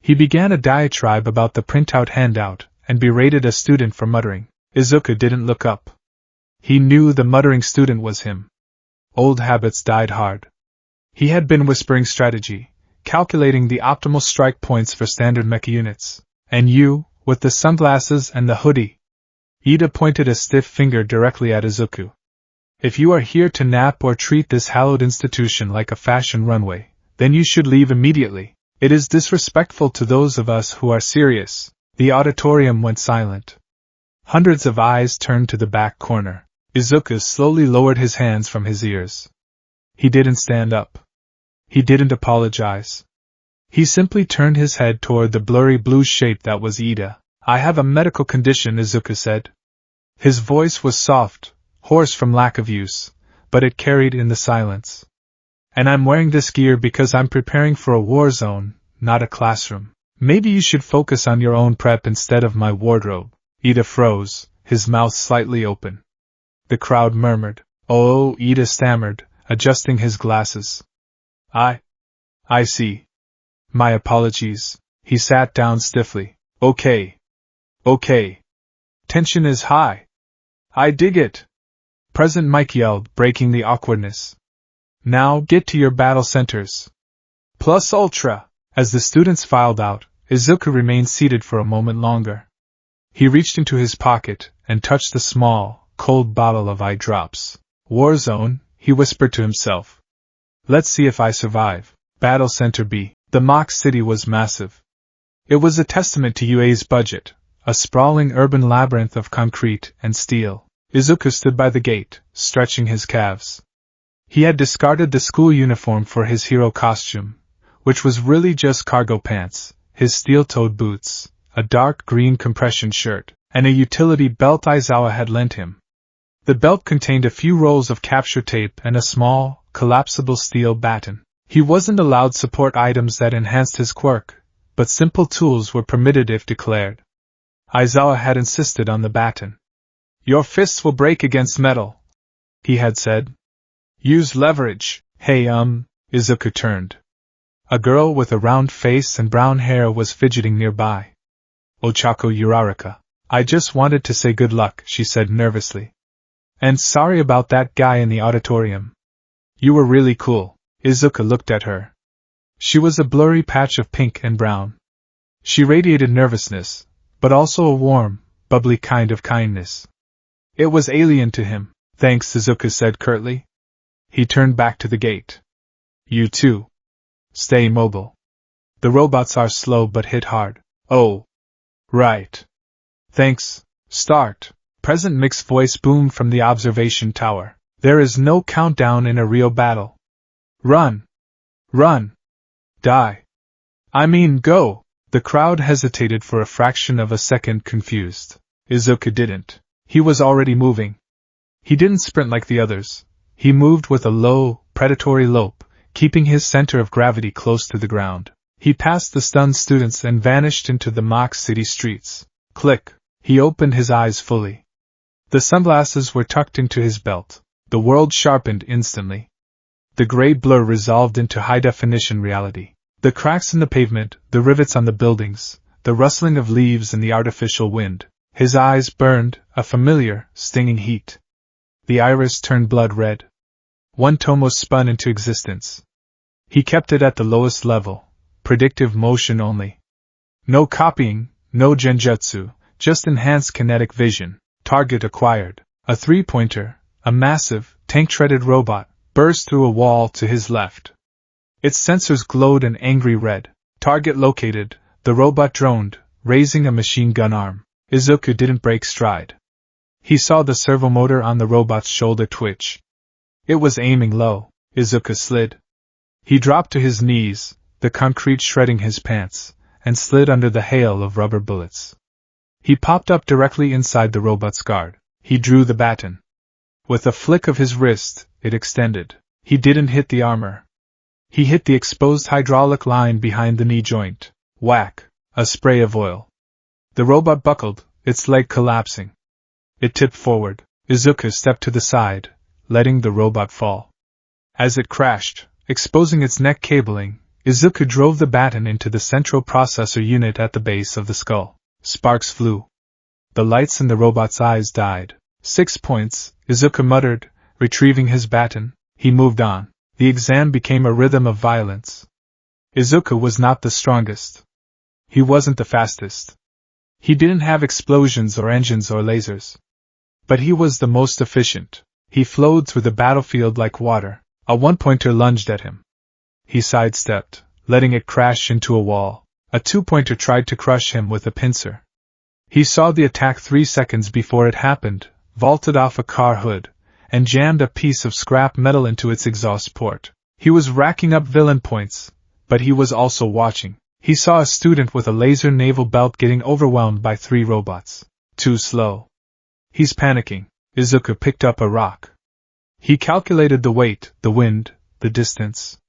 He began a diatribe about the printout handout, and berated a student for muttering. Izuku didn't look up. He knew the muttering student was him. Old habits died hard. He had been whispering strategy, calculating the optimal strike points for standard mecha units. And you, with the sunglasses and the hoodie. Ida pointed a stiff finger directly at Izuku. If you are here to nap or treat this hallowed institution like a fashion runway, then you should leave immediately. It is disrespectful to those of us who are serious. The auditorium went silent. Hundreds of eyes turned to the back corner. Izuku slowly lowered his hands from his ears. He didn't stand up. He didn't apologize. He simply turned his head toward the blurry blue shape that was Ida. I have a medical condition, Izuku said. His voice was soft, hoarse from lack of use, but it carried in the silence. And I'm wearing this gear because I'm preparing for a war zone, not a classroom. Maybe you should focus on your own prep instead of my wardrobe. Ida froze, his mouth slightly open. The crowd murmured. Oh, Ida stammered, adjusting his glasses. I see. My apologies. He sat down stiffly. Okay. Tension is high. I dig it. President Mike yelled, breaking the awkwardness. Now get to your battle centers. Plus Ultra. As the students filed out, Izuku remained seated for a moment longer. He reached into his pocket and touched the small, cold bottle of eye drops. War zone, he whispered to himself. Let's see if I survive. Battle Center B. The mock city was massive. It was a testament to UA's budget, a sprawling urban labyrinth of concrete and steel. Izuku stood by the gate, stretching his calves. He had discarded the school uniform for his hero costume, which was really just cargo pants, his steel-toed boots, a dark green compression shirt, and a utility belt Aizawa had lent him. The belt contained a few rolls of capture tape and a small, collapsible steel baton. He wasn't allowed support items that enhanced his quirk, but simple tools were permitted if declared. Aizawa had insisted on the baton. Your fists will break against metal, he had said. Use leverage. Hey, Izuku turned. A girl with a round face and brown hair was fidgeting nearby. Ochako Uraraka. I just wanted to say good luck, she said nervously. And sorry about that guy in the auditorium. You were really cool. Izuku looked at her. She was a blurry patch of pink and brown. She radiated nervousness, but also a warm, bubbly kind of kindness. It was alien to him. Thanks, Izuku said curtly. He turned back to the gate. You too. Stay mobile. The robots are slow but hit hard. Oh. Right. Thanks. Start. President Mick's voice boomed from the observation tower. There is no countdown in a real battle. Run. Run. Die. I mean go. The crowd hesitated for a fraction of a second, confused. Izuku didn't. He was already moving. He didn't sprint like the others. He moved with a low, predatory lope, keeping his center of gravity close to the ground. He passed the stunned students and vanished into the mock city streets. Click. He opened his eyes fully. The sunglasses were tucked into his belt. The world sharpened instantly. The gray blur resolved into high-definition reality. The cracks in the pavement, the rivets on the buildings, the rustling of leaves in the artificial wind. His eyes burned, a familiar, stinging heat. The iris turned blood red. One tomos spun into existence. He kept it at the lowest level, predictive motion only. No copying, no genjutsu, just enhanced kinetic vision. Target acquired. A 3-pointer, a massive, tank-treaded robot, burst through a wall to his left. Its sensors glowed an angry red. Target located, the robot droned, raising a machine gun arm. Izuku didn't break stride. He saw the servomotor on the robot's shoulder twitch. It was aiming low. Izuku slid. He dropped to his knees, the concrete shredding his pants, and slid under the hail of rubber bullets. He popped up directly inside the robot's guard. He drew the baton. With a flick of his wrist, it extended. He didn't hit the armor. He hit the exposed hydraulic line behind the knee joint. Whack! A spray of oil. The robot buckled, its leg collapsing. It tipped forward. Izuku stepped to the side, letting the robot fall. As it crashed, exposing its neck cabling, Izuku drove the baton into the central processor unit at the base of the skull. Sparks flew. The lights in the robot's eyes died. 6 points, Izuku muttered, retrieving his baton. He moved on. The exam became a rhythm of violence. Izuku was not the strongest. He wasn't the fastest. He didn't have explosions or engines or lasers. But he was the most efficient. He flowed through the battlefield like water. A one-pointer lunged at him. He sidestepped, letting it crash into a wall. A two-pointer tried to crush him with a pincer. He saw the attack 3 seconds before it happened, vaulted off a car hood, and jammed a piece of scrap metal into its exhaust port. He was racking up villain points, but he was also watching. He saw a student with a laser naval belt getting overwhelmed by 3 robots. Too slow. He's panicking. Izuku picked up a rock. He calculated the weight, the wind, the distance.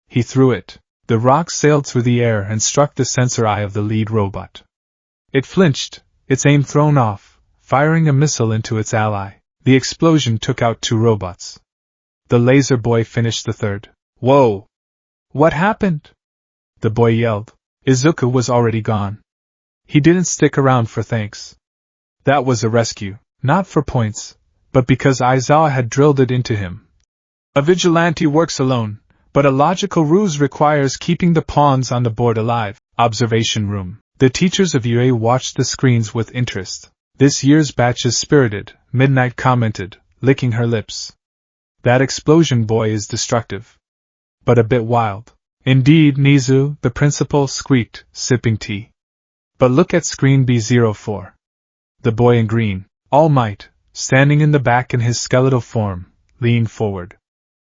He threw it. The rock sailed through the air and struck the sensor eye of the lead robot. It flinched, its aim thrown off, firing a missile into its ally. The explosion took out 2 robots. The laser boy finished the third. Whoa! What happened? The boy yelled. Izuku was already gone. He didn't stick around for thanks. That was a rescue, not for points, but because Aizawa had drilled it into him. A vigilante works alone, but a logical ruse requires keeping the pawns on the board alive. Observation room. The teachers of UA watched the screens with interest. This year's batch is spirited, Midnight commented, licking her lips. That explosion boy is destructive. But a bit wild. Indeed, Nizu, the principal, squeaked, sipping tea. But look at screen B04. The boy in green, All Might, standing in the back in his skeletal form, leaned forward.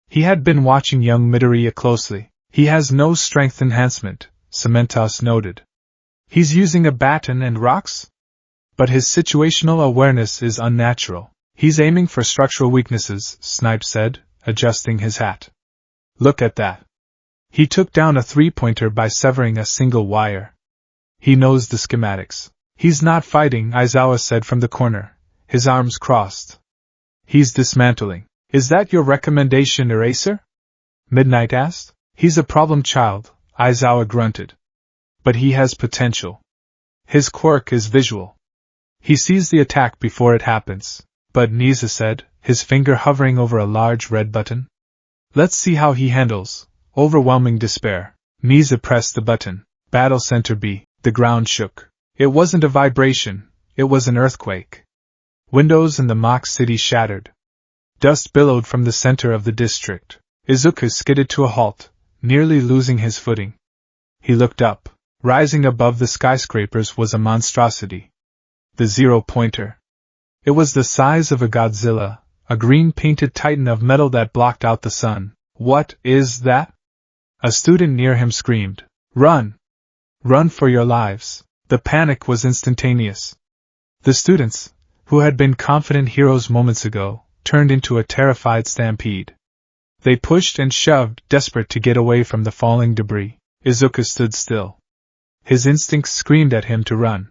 He had been watching young Midoriya closely. He has no strength enhancement, Cementos noted. He's using a baton and rocks? But his situational awareness is unnatural. He's aiming for structural weaknesses, Snipe said, adjusting his hat. Look at that. He took down a 3-pointer by severing a single wire. He knows the schematics. He's not fighting, Aizawa said from the corner, his arms crossed. He's dismantling. Is that your recommendation, Eraser? Midnight asked. He's a problem child, Aizawa grunted. But he has potential. His quirk is visual. He sees the attack before it happens. But Niza said, his finger hovering over a large red button. Let's see how he handles. Overwhelming despair. Niza pressed the button. Battle Center B. The ground shook. It wasn't a vibration, it was an earthquake. Windows in the mock city shattered. Dust billowed from the center of the district. Izuku skidded to a halt, nearly losing his footing. He looked up. Rising above the skyscrapers was a monstrosity. The 0-pointer. It was the size of a Godzilla, a green-painted titan of metal that blocked out the sun. What is that? A student near him screamed. Run! Run for your lives! The panic was instantaneous. The students, who had been confident heroes moments ago, turned into a terrified stampede. They pushed and shoved, desperate to get away from the falling debris. Izuku stood still. His instincts screamed at him to run.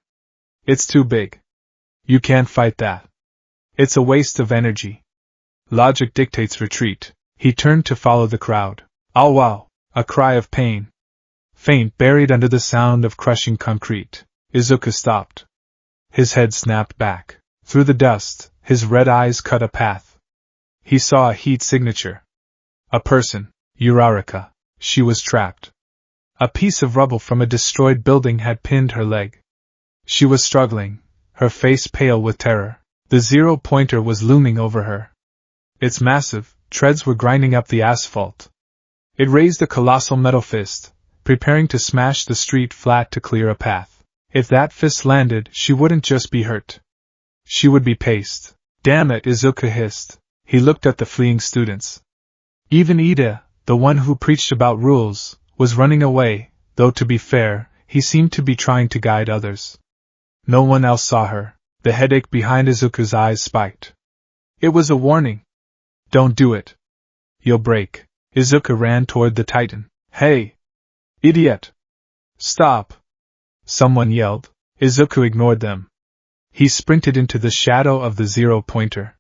It's too big. You can't fight that. It's a waste of energy. Logic dictates retreat. He turned to follow the crowd. Ow wow! A cry of pain. Faint buried under the sound of crushing concrete. Izuku stopped. His head snapped back. Through the dust, his red eyes cut a path. He saw a heat signature. A person. Uraraka. She was trapped. A piece of rubble from a destroyed building had pinned her leg. She was struggling, her face pale with terror. The 0-pointer was looming over her. Its massive treads were grinding up the asphalt. It raised a colossal metal fist, preparing to smash the street flat to clear a path. If that fist landed, she wouldn't just be hurt. She would be paced. Damn it, Izuku hissed. He looked at the fleeing students. Even Ida, the one who preached about rules, was running away, though to be fair, he seemed to be trying to guide others. No one else saw her. The headache behind Izuku's eyes spiked. It was a warning. Don't do it. You'll break. Izuku ran toward the Titan. Hey! Idiot! Stop! Someone yelled. Izuku ignored them. He sprinted into the shadow of the 0-pointer.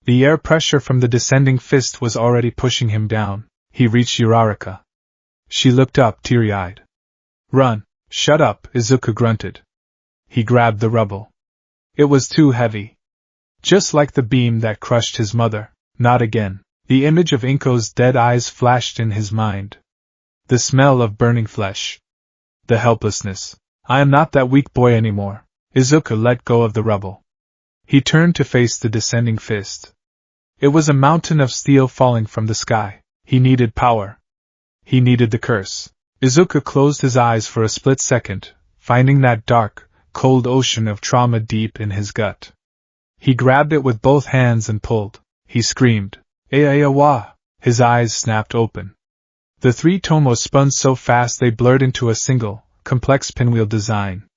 The air pressure from the descending fist was already pushing him down. He reached Uraraka. She looked up, teary-eyed. Run! Shut up, Izuku grunted. He grabbed the rubble. It was too heavy. Just like the beam that crushed his mother. Not again. The image of Inko's dead eyes flashed in his mind. The smell of burning flesh. The helplessness. I am not that weak boy anymore. Izuku let go of the rubble. He turned to face the descending fist. It was a mountain of steel falling from the sky. He needed power. He needed the curse. Izuku closed his eyes for a split second, finding that dark, cold ocean of trauma deep in his gut. He grabbed it with both hands and pulled. He screamed, "Aya-wa!" His eyes snapped open. The 3 tomos spun so fast they blurred into a single, complex pinwheel design.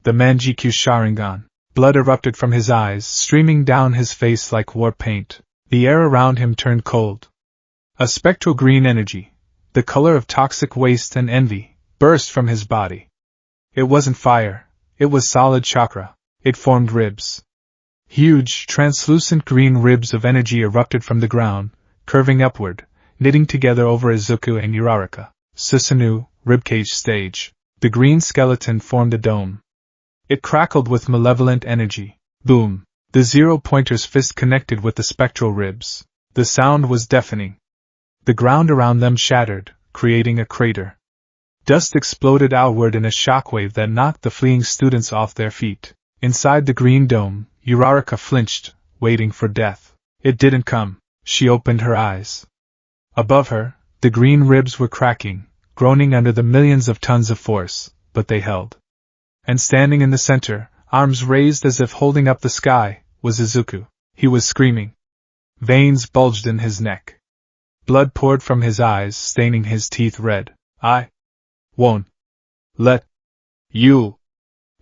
The mangekyou sharingan. Blood erupted from his eyes, streaming down his face like war paint. The air around him turned cold. A spectral green energy, the color of toxic waste and envy, burst from his body. It wasn't fire, it was solid chakra. It formed ribs. Huge, translucent green ribs of energy erupted from the ground, curving upward, knitting together over Izuku and Uraraka. Susanoo, ribcage stage. The green skeleton formed a dome. It crackled with malevolent energy. Boom! The 0-pointer's fist connected with the spectral ribs. The sound was deafening. The ground around them shattered, creating a crater. Dust exploded outward in a shockwave that knocked the fleeing students off their feet. Inside the green dome, Uraraka flinched, waiting for death. It didn't come. She opened her eyes. Above her, the green ribs were cracking, groaning under the millions of tons of force, but they held. And standing in the center, arms raised as if holding up the sky, was Izuku. He was screaming. Veins bulged in his neck. Blood poured from his eyes, staining his teeth red. I won't let you,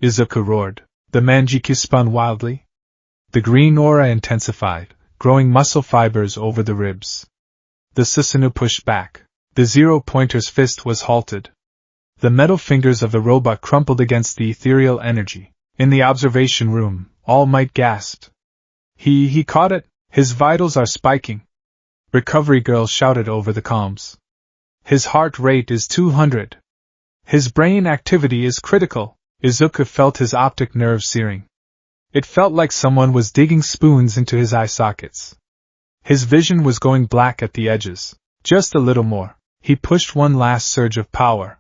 Izuku roared. The mangekyou spun wildly. The green aura intensified, growing muscle fibers over the ribs. The Susanoo pushed back. The 0-pointer's fist was halted. The metal fingers of the robot crumpled against the ethereal energy. In the observation room, All Might gasped. He caught it! His vitals are spiking! Recovery girl shouted over the comms. His heart rate is 200. His brain activity is critical. Izuku felt his optic nerve searing. It felt like someone was digging spoons into his eye sockets. His vision was going black at the edges. Just a little more. He pushed one last surge of power.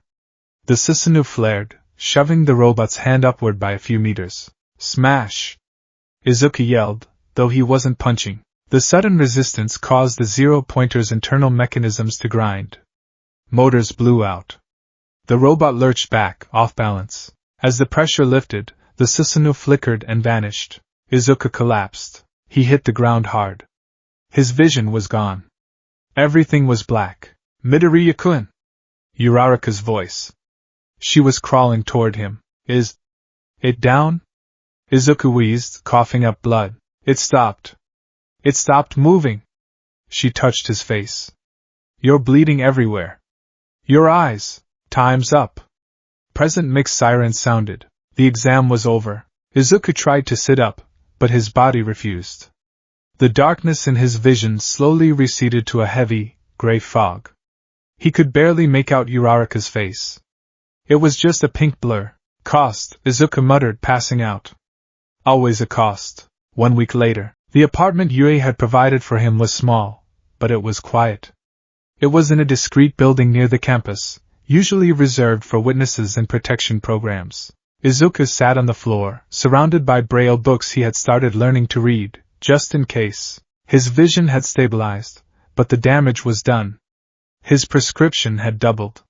The Susanoo flared, shoving the robot's hand upward by a few meters. Smash! Izuku yelled, though he wasn't punching. The sudden resistance caused the 0-pointer's internal mechanisms to grind. Motors blew out. The robot lurched back, off balance. As the pressure lifted, the Susanoo flickered and vanished. Izuku collapsed. He hit the ground hard. His vision was gone. Everything was black. Midoriya-kun! Uraraka's voice. She was crawling toward him. Is it down? Izuku wheezed, coughing up blood. It stopped. It stopped moving. She touched his face. You're bleeding everywhere. Your eyes. Time's up. Present mix siren sounded. The exam was over. Izuku tried to sit up, but his body refused. The darkness in his vision slowly receded to a heavy, gray fog. He could barely make out Uraraka's face. It was just a pink blur. Cost, Izuku muttered, passing out. Always a cost. 1 week later, the apartment Yue had provided for him was small, but it was quiet. It was in a discreet building near the campus, usually reserved for witnesses and protection programs. Izuku sat on the floor, surrounded by braille books he had started learning to read, just in case. His vision had stabilized, but the damage was done. His prescription had doubled.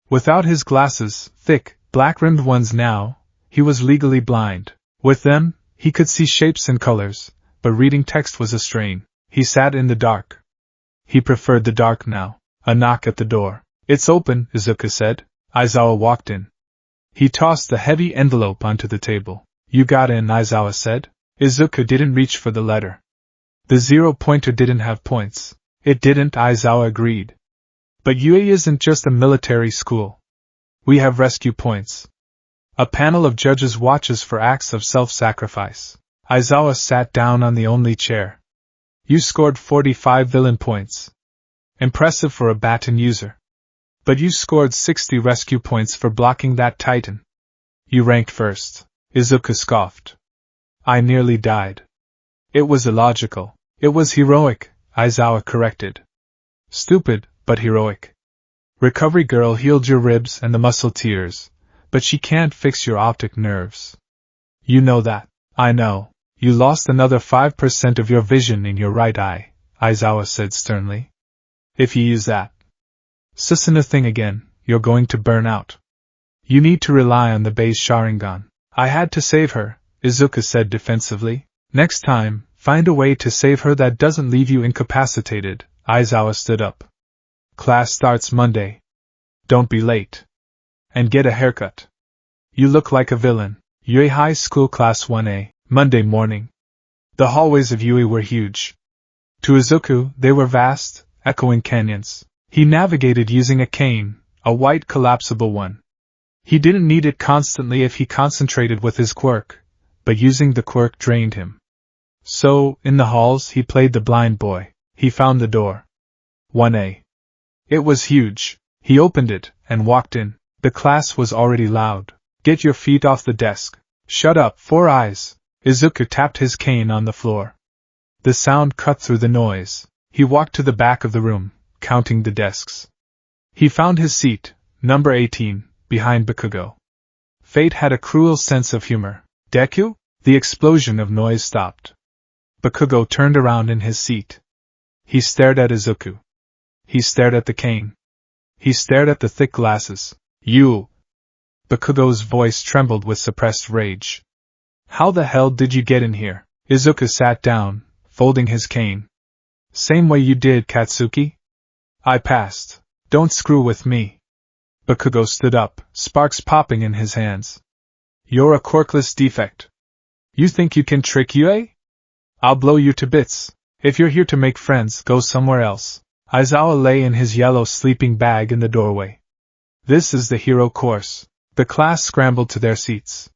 Without his glasses, thick, black-rimmed ones now, he was legally blind. With them, he could see shapes and colors, but reading text was a strain. He sat in the dark. He preferred the dark now. A knock at the door. It's open, Izuku said. Aizawa walked in. He tossed the heavy envelope onto the table. You got in, Aizawa said. Izuku didn't reach for the letter. The 0-pointer didn't have points. It didn't, Aizawa agreed. But UA isn't just a military school. We have rescue points. A panel of judges watches for acts of self-sacrifice. Aizawa sat down on the only chair. You scored 45 villain points. Impressive for a baton user. But you scored 60 rescue points for blocking that titan. You ranked first. Izuku scoffed. I nearly died. It was illogical. It was heroic, Aizawa corrected. Stupid, but heroic. Recovery girl healed your ribs and the muscle tears, but she can't fix your optic nerves. You know that. I know. You lost another 5% of your vision in your right eye, Aizawa said sternly. If you use that Susanoo thing again, you're going to burn out. You need to rely on the base sharingan. I had to save her, Izuku said defensively. Next time, find a way to save her that doesn't leave you incapacitated. Aizawa stood up. Class starts Monday. Don't be late. And get a haircut. You look like a villain. Yue High School Class 1A, Monday morning. The hallways of Yue were huge. To Izuku, they were vast, echoing canyons. He navigated using a cane, a white collapsible one. He didn't need it constantly if he concentrated with his quirk, but using the quirk drained him. So, in the halls, he played the blind boy. He found the door. 1A. It was huge. He opened it, and walked in. The class was already loud. Get your feet off the desk. Shut up, 4 eyes. Izuku tapped his cane on the floor. The sound cut through the noise. He walked to the back of the room, counting the desks. He found his seat, number 18, behind Bakugo. Fate had a cruel sense of humor. Deku? The explosion of noise stopped. Bakugo turned around in his seat. He stared at Izuku. He stared at the cane. He stared at the thick glasses. You! Bakugo's voice trembled with suppressed rage. How the hell did you get in here? Izuku sat down, folding his cane. Same way you did, Katsuki? I passed. Don't screw with me. Bakugo stood up, sparks popping in his hands. You're a quirkless defect. You think you can trick Yue? I'll blow you to bits. If you're here to make friends, go somewhere else. Aizawa lay in his yellow sleeping bag in the doorway. This is the hero course. The class scrambled to their seats.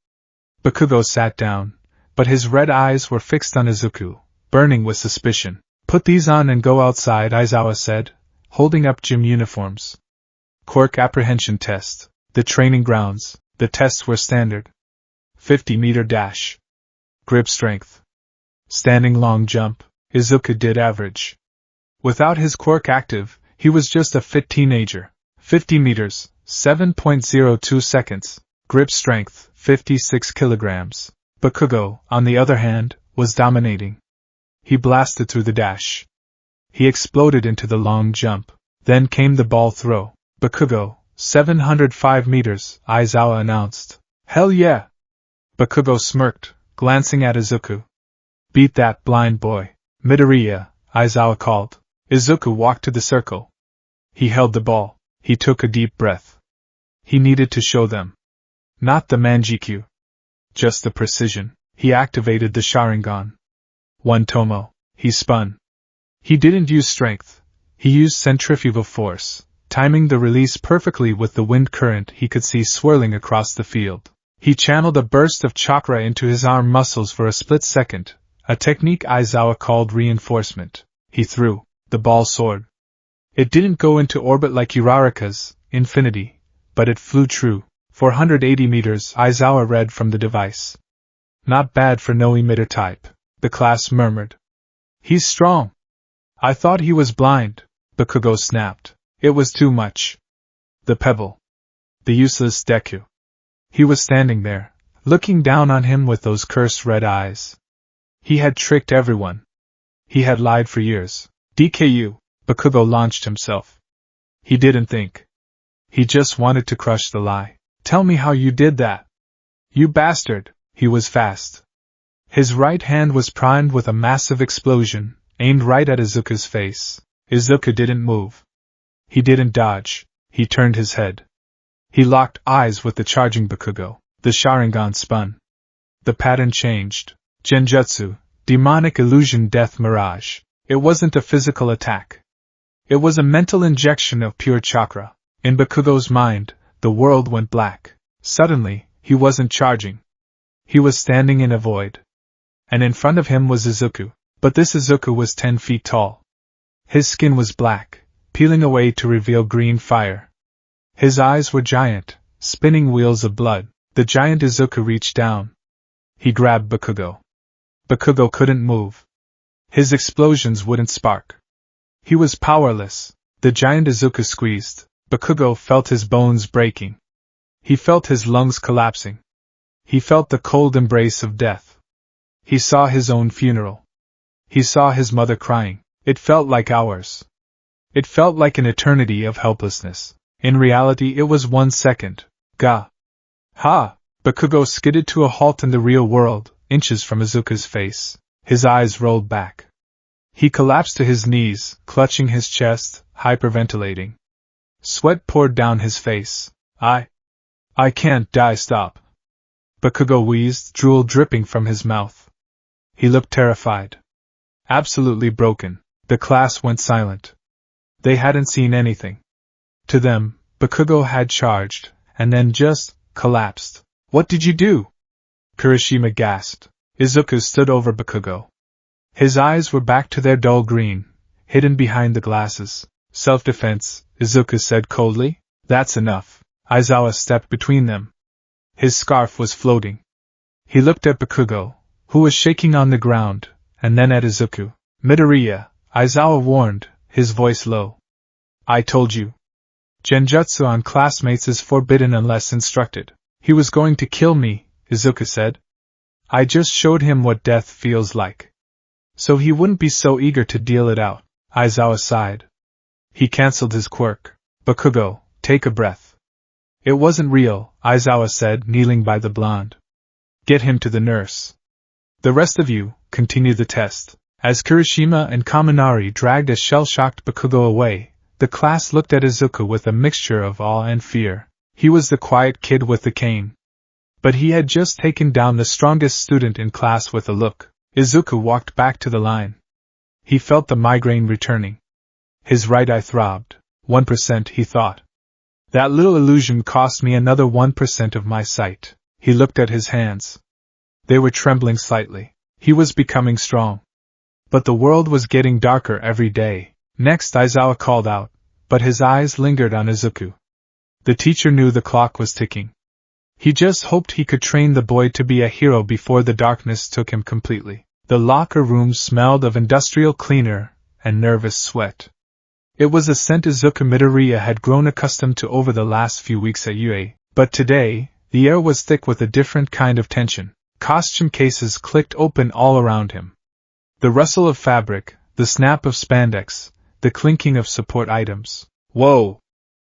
Bakugo sat down, but his red eyes were fixed on Izuku, burning with suspicion. Put these on and go outside, Aizawa said, holding up gym uniforms. Quirk apprehension test. The training grounds. The tests were standard. 50-meter dash. Grip strength. Standing long jump. Izuku did average. Without his quirk active, he was just a fit teenager. 50 meters, 7.02 seconds. Grip strength, 56 kilograms. Bakugo, on the other hand, was dominating. He blasted through the dash. He exploded into the long jump. Then came the ball throw. Bakugo, 705 meters, Aizawa announced. Hell yeah! Bakugo smirked, glancing at Izuku. Beat that blind boy. Midoriya, Aizawa called. Izuku walked to the circle. He held the ball. He took a deep breath. He needed to show them. Not the mangekyou. Just the precision. He activated the sharingan. One tomo. He spun. He didn't use strength. He used centrifugal force, timing the release perfectly with the wind current he could see swirling across the field. He channeled a burst of chakra into his arm muscles for a split second, a technique Aizawa called reinforcement. He threw. The ball soared. It didn't go into orbit like Uraraka's infinity, but it flew true. 480 meters, Aizawa read from the device. Not bad for no emitter type, the class murmured. He's strong. I thought he was blind, Bakugo snapped. It was too much. The pebble. The useless Deku. He was standing there, looking down on him with those cursed red eyes. He had tricked everyone. He had lied for years. DKU, Bakugo launched himself. He didn't think. He just wanted to crush the lie. Tell me how you did that. You bastard. He was fast. His right hand was primed with a massive explosion, aimed right at Izuku's face. Izuku didn't move. He didn't dodge. He turned his head. He locked eyes with the charging Bakugo. The sharingan spun. The pattern changed. Genjutsu, demonic illusion, death mirage. It wasn't a physical attack. It was a mental injection of pure chakra. In Bakugo's mind, the world went black. Suddenly, he wasn't charging. He was standing in a void. And in front of him was Izuku. But this Izuku was 10 feet tall. His skin was black, peeling away to reveal green fire. His eyes were giant, spinning wheels of blood. The giant Izuku reached down. He grabbed Bakugo. Bakugo couldn't move. His explosions wouldn't spark. He was powerless. The giant Izuku squeezed. Bakugo felt his bones breaking. He felt his lungs collapsing. He felt the cold embrace of death. He saw his own funeral. He saw his mother crying. It felt like hours. It felt like an eternity of helplessness. In reality, it was 1 second. Ga. Ha! Bakugo skidded to a halt in the real world, inches from Izuku's face. His eyes rolled back. He collapsed to his knees, clutching his chest, hyperventilating. Sweat poured down his face. I can't die, stop. Bakugo wheezed, drool dripping from his mouth. He looked terrified. Absolutely broken. The class went silent. They hadn't seen anything. To them, Bakugo had charged, and then just collapsed. What did you do? Kirishima gasped. Izuku stood over Bakugo. His eyes were back to their dull green, hidden behind the glasses. Self-defense, Izuku said coldly. That's enough. Aizawa stepped between them. His scarf was floating. He looked at Bakugo, who was shaking on the ground, and then at Izuku. Midoriya, Aizawa warned, his voice low. I told you. Genjutsu on classmates is forbidden unless instructed. He was going to kill me, Izuku said. I just showed him what death feels like. So he wouldn't be so eager to deal it out, Aizawa sighed. He cancelled his quirk. Bakugo, take a breath. It wasn't real, Aizawa said, kneeling by the blonde. Get him to the nurse. The rest of you, continue the test. As Kirishima and Kaminari dragged a shell-shocked Bakugo away, the class looked at Izuku with a mixture of awe and fear. He was the quiet kid with the cane. But he had just taken down the strongest student in class with a look. Izuku walked back to the line. He felt the migraine returning. His right eye throbbed. 1%, he thought. That little illusion cost me another 1% of my sight. He looked at his hands. They were trembling slightly. He was becoming strong. But the world was getting darker every day. Next, Aizawa called out, but his eyes lingered on Izuku. The teacher knew the clock was ticking. He just hoped he could train the boy to be a hero before the darkness took him completely. The locker room smelled of industrial cleaner and nervous sweat. It was a scent Izuku Midoriya had grown accustomed to over the last few weeks at UA, but today, the air was thick with a different kind of tension. Costume cases clicked open all around him. The rustle of fabric, the snap of spandex, the clinking of support items. Whoa!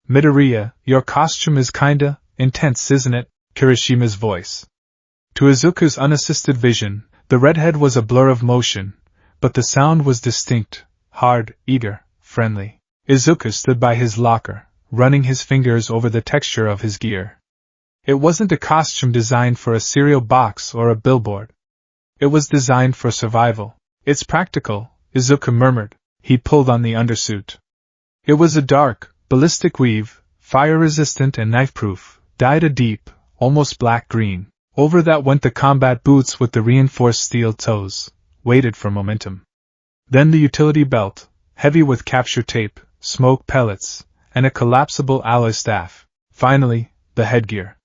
Midoriya, your costume is kinda intense, isn't it? Kirishima's voice. To Izuku's unassisted vision, the redhead was a blur of motion, but the sound was distinct, hard, eager, friendly. Izuku stood by his locker, running his fingers over the texture of his gear. It wasn't a costume designed for a cereal box or a billboard. It was designed for survival. It's practical, Izuku murmured. He pulled on the undersuit. It was a dark, ballistic weave, fire-resistant and knife-proof, dyed a deep, almost black green. Over that went the combat boots with the reinforced steel toes, weighted for momentum. Then the utility belt, heavy with capture tape, smoke pellets, and a collapsible alloy staff. Finally, the headgear.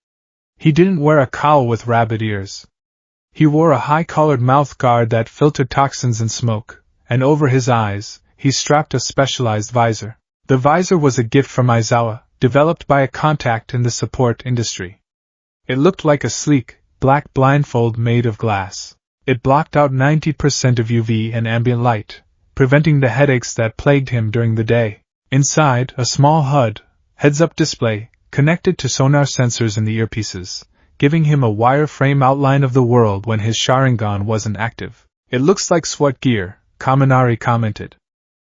He didn't wear a cowl with rabbit ears. He wore a high-collared mouth guard that filtered toxins and smoke, and over his eyes, he strapped a specialized visor. The visor was a gift from Aizawa, developed by a contact in the support industry. It looked like a sleek, black blindfold made of glass. It blocked out 90% of UV and ambient light, preventing the headaches that plagued him during the day. Inside, a small HUD, heads-up display, connected to sonar sensors in the earpieces, giving him a wireframe outline of the world when his sharingan wasn't active. It looks like SWAT gear, Kaminari commented.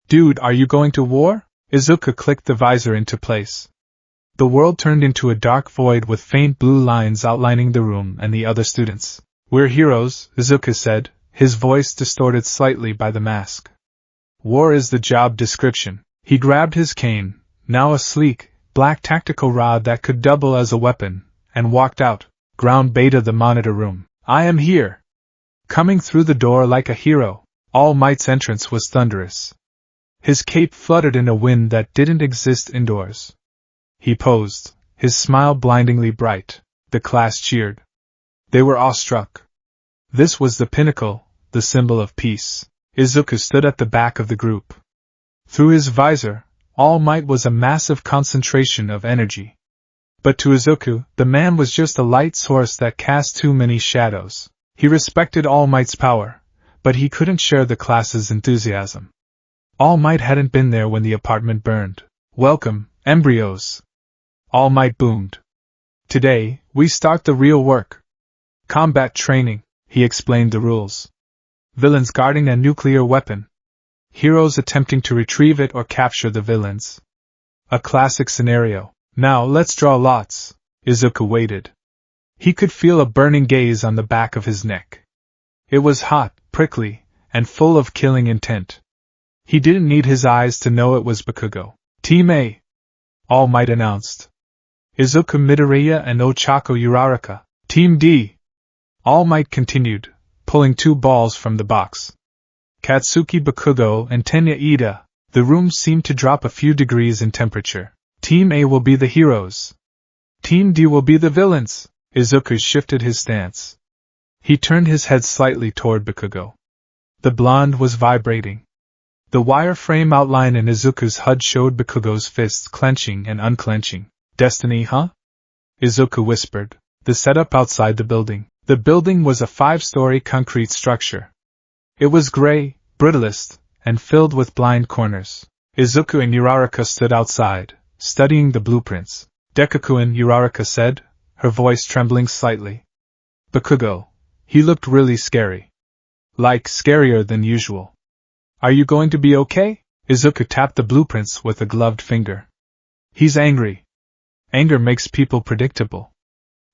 Dude, are you going to war? Izuku clicked the visor into place. The world turned into a dark void with faint blue lines outlining the room and the other students. We're heroes, Izuku said, his voice distorted slightly by the mask. War is the job description. He grabbed his cane, now a sleek, black tactical rod that could double as a weapon, and walked out. Ground Beta the monitor room. I am here! Coming through the door like a hero, All Might's entrance was thunderous. His cape fluttered in a wind that didn't exist indoors. He posed, his smile blindingly bright. The class cheered. They were awestruck. This was the pinnacle, the symbol of peace. Izuku stood at the back of the group. Through his visor, All Might was a massive concentration of energy. But to Izuku, the man was just a light source that cast too many shadows. He respected All Might's power, but he couldn't share the class's enthusiasm. All Might hadn't been there when the apartment burned. Welcome, embryos! All Might boomed. Today, we start the real work. Combat training, he explained the rules. Villains guarding a nuclear weapon. Heroes attempting to retrieve it or capture the villains. A classic scenario. Now let's draw lots. Izuku waited. He could feel a burning gaze on the back of his neck. It was hot, prickly, and full of killing intent. He didn't need his eyes to know it was Bakugo. Team A, All Might announced. Izuku Midoriya and Ochako Uraraka. Team D, All Might continued, pulling 2 balls from the box. Katsuki Bakugo and Tenya Ida. The room seemed to drop a few degrees in temperature. Team A will be the heroes. Team D will be the villains. Izuku shifted his stance. He turned his head slightly toward Bakugo. The blonde was vibrating. The wireframe outline in Izuku's HUD showed Bakugo's fists clenching and unclenching. Destiny, huh? Izuku whispered. The setup outside the building. The building was a 5-story concrete structure. It was gray, brutalist, and filled with blind corners. Izuku and Uraraka stood outside, studying the blueprints. Deku-kun, Uraraka said, her voice trembling slightly. Bakugo. He looked really scary. Like, scarier than usual. Are you going to be okay? Izuku tapped the blueprints with a gloved finger. He's angry. Anger makes people predictable.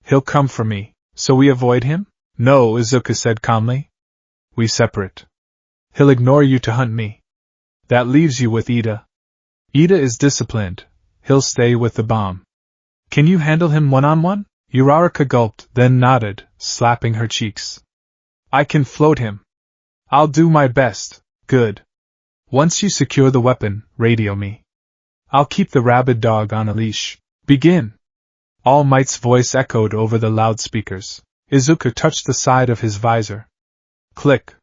He'll come for me, so we avoid him? No, Izuku said calmly. We separate. He'll ignore you to hunt me. That leaves you with Ida. Ida is disciplined. He'll stay with the bomb. Can you handle him one-on-one? Uraraka gulped, then nodded, slapping her cheeks. I can float him. I'll do my best. Good. Once you secure the weapon, radio me. I'll keep the rabid dog on a leash. Begin. All Might's voice echoed over the loudspeakers. Izuku touched the side of his visor. Click.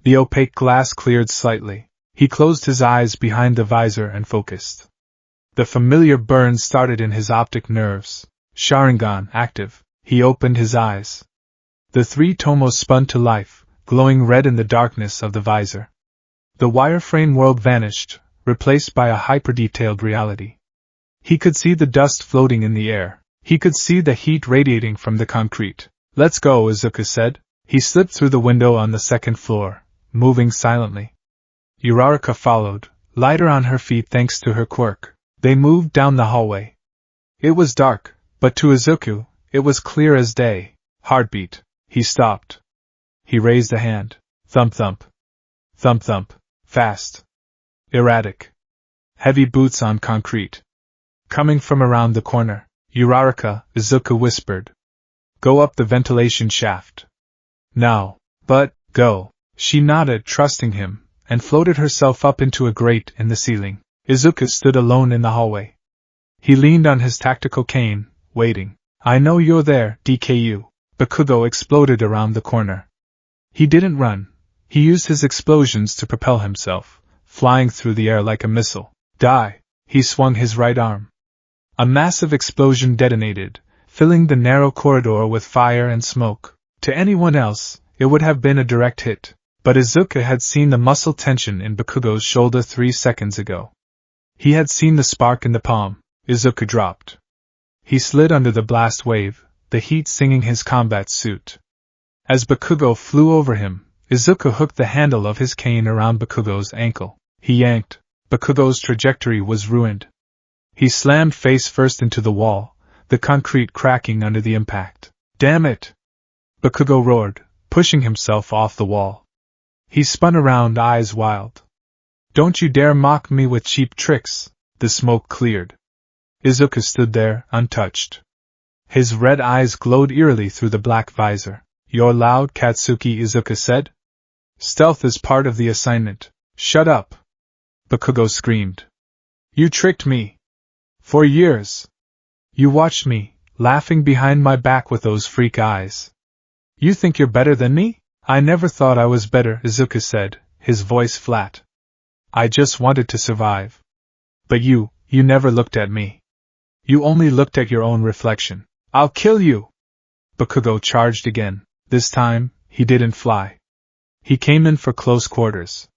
The opaque glass cleared slightly. He closed his eyes behind the visor and focused. The familiar burn started in his optic nerves. Sharingan active. He opened his eyes. The 3 tomos spun to life, glowing red in the darkness of the visor. The wireframe world vanished, replaced by a hyper-detailed reality. He could see the dust floating in the air. He could see the heat radiating from the concrete. Let's go, Izuku said. He slipped through the window on the 2nd floor, moving silently. Uraraka followed, lighter on her feet thanks to her quirk. They moved down the hallway. It was dark, but to Izuku, it was clear as day. Heartbeat. He stopped. He raised a hand. Thump thump. Thump thump. Fast. Erratic. Heavy boots on concrete. Coming from around the corner. Uraraka, Izuku whispered. Go up the ventilation shaft. Now. But, go. She nodded, trusting him, and floated herself up into a grate in the ceiling. Izuku stood alone in the hallway. He leaned on his tactical cane, waiting. I know you're there, DKU. Bakugo exploded around the corner. He didn't run. He used his explosions to propel himself, flying through the air like a missile. Die! He swung his right arm. A massive explosion detonated, filling the narrow corridor with fire and smoke. To anyone else, it would have been a direct hit, but Izuku had seen the muscle tension in Bakugo's shoulder 3 seconds ago. He had seen the spark in the palm. Izuku dropped. He slid under the blast wave, the heat singing his combat suit. As Bakugo flew over him, Izuku hooked the handle of his cane around Bakugo's ankle. He yanked. Bakugo's trajectory was ruined. He slammed face first into the wall, the concrete cracking under the impact. Damn it! Bakugo roared, pushing himself off the wall. He spun around, eyes wild. Don't you dare mock me with cheap tricks. The smoke cleared. Izuku stood there, untouched. His red eyes glowed eerily through the black visor. You're loud, Katsuki, Izuku said. Stealth is part of the assignment. Shut up. Bakugo screamed. You tricked me. For years. You watched me, laughing behind my back with those freak eyes. You think you're better than me? I never thought I was better, Izuku said, his voice flat. I just wanted to survive. But you never looked at me. You only looked at your own reflection. I'll kill you! Bakugo charged again. This time, he didn't fly. He came in for close quarters.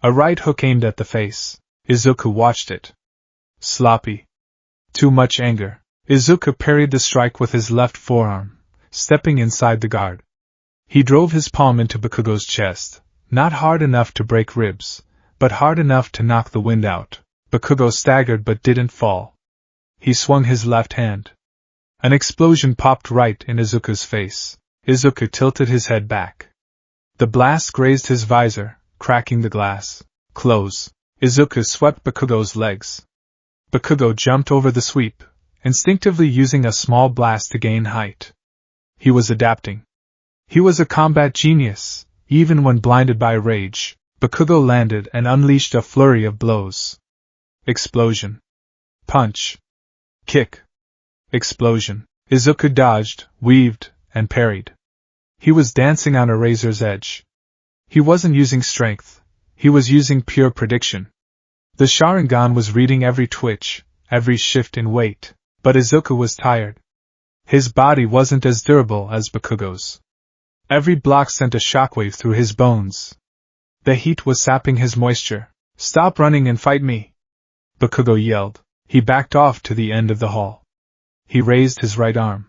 A right hook aimed at the face. Izuku watched it. Sloppy. Too much anger. Izuku parried the strike with his left forearm, stepping inside the guard. He drove his palm into Bakugo's chest, not hard enough to break ribs, but hard enough to knock the wind out. Bakugo staggered but didn't fall. He swung his left hand. An explosion popped right in Izuku's face. Izuku tilted his head back. The blast grazed his visor, cracking the glass. Close. Izuku swept Bakugo's legs. Bakugo jumped over the sweep, instinctively using a small blast to gain height. He was adapting. He was a combat genius, even when blinded by rage. Bakugo landed and unleashed a flurry of blows. Explosion. Punch. Kick. Explosion. Izuku dodged, weaved, and parried. He was dancing on a razor's edge. He wasn't using strength. He was using pure prediction. The sharingan was reading every twitch, every shift in weight, but Izuku was tired. His body wasn't as durable as Bakugo's. Every block sent a shockwave through his bones. The heat was sapping his moisture. Stop running and fight me! Bakugo yelled. He backed off to the end of the hall. He raised his right arm.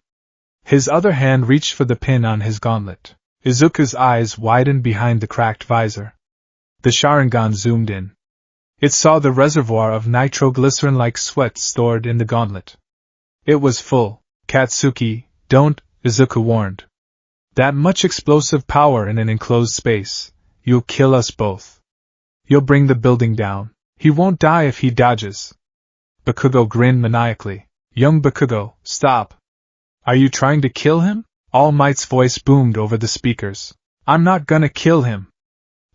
His other hand reached for the pin on his gauntlet. Izuku's eyes widened behind the cracked visor. The sharingan zoomed in. It saw the reservoir of nitroglycerin-like sweat stored in the gauntlet. It was full. Katsuki, don't, Izuku warned. That much explosive power in an enclosed space. You'll kill us both. You'll bring the building down. He won't die if he dodges. Bakugo grinned maniacally. Young Bakugo, stop. Are you trying to kill him? All Might's voice boomed over the speakers. I'm not gonna kill him.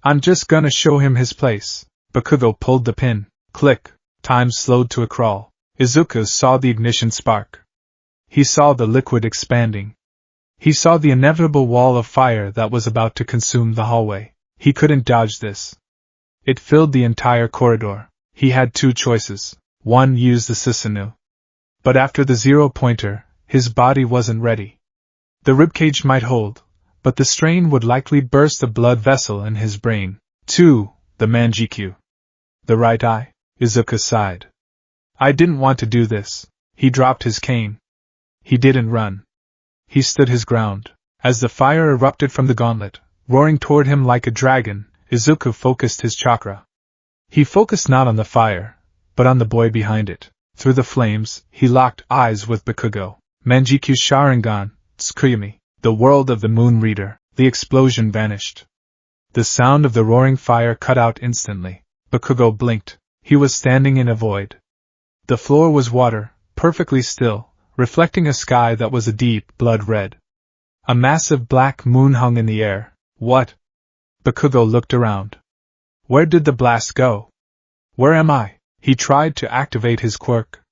I'm just gonna show him his place. Bakugo pulled the pin. Click. Time slowed to a crawl. Izuku saw the ignition spark. He saw the liquid expanding. He saw the inevitable wall of fire that was about to consume the hallway. He couldn't dodge this. It filled the entire corridor. He had two choices. One, use the Susanoo. But after the zero-pointer, his body wasn't ready. The ribcage might hold, but the strain would likely burst a blood vessel in his brain. 2. The mangekyou. The right eye? Izuku sighed. I didn't want to do this. He dropped his cane. He didn't run. He stood his ground. As the fire erupted from the gauntlet, roaring toward him like a dragon, Izuku focused his chakra. He focused not on the fire, but on the boy behind it. Through the flames, he locked eyes with Bakugo. Mangekyou Sharingan, Tsukuyumi, the world of the Moon Reader. The explosion vanished. The sound of the roaring fire cut out instantly. Bakugo blinked. He was standing in a void. The floor was water, perfectly still, reflecting a sky that was a deep blood red. A massive black moon hung in the air. What? Bakugo looked around. Where did the blast go? Where am I? He tried to activate his quirk.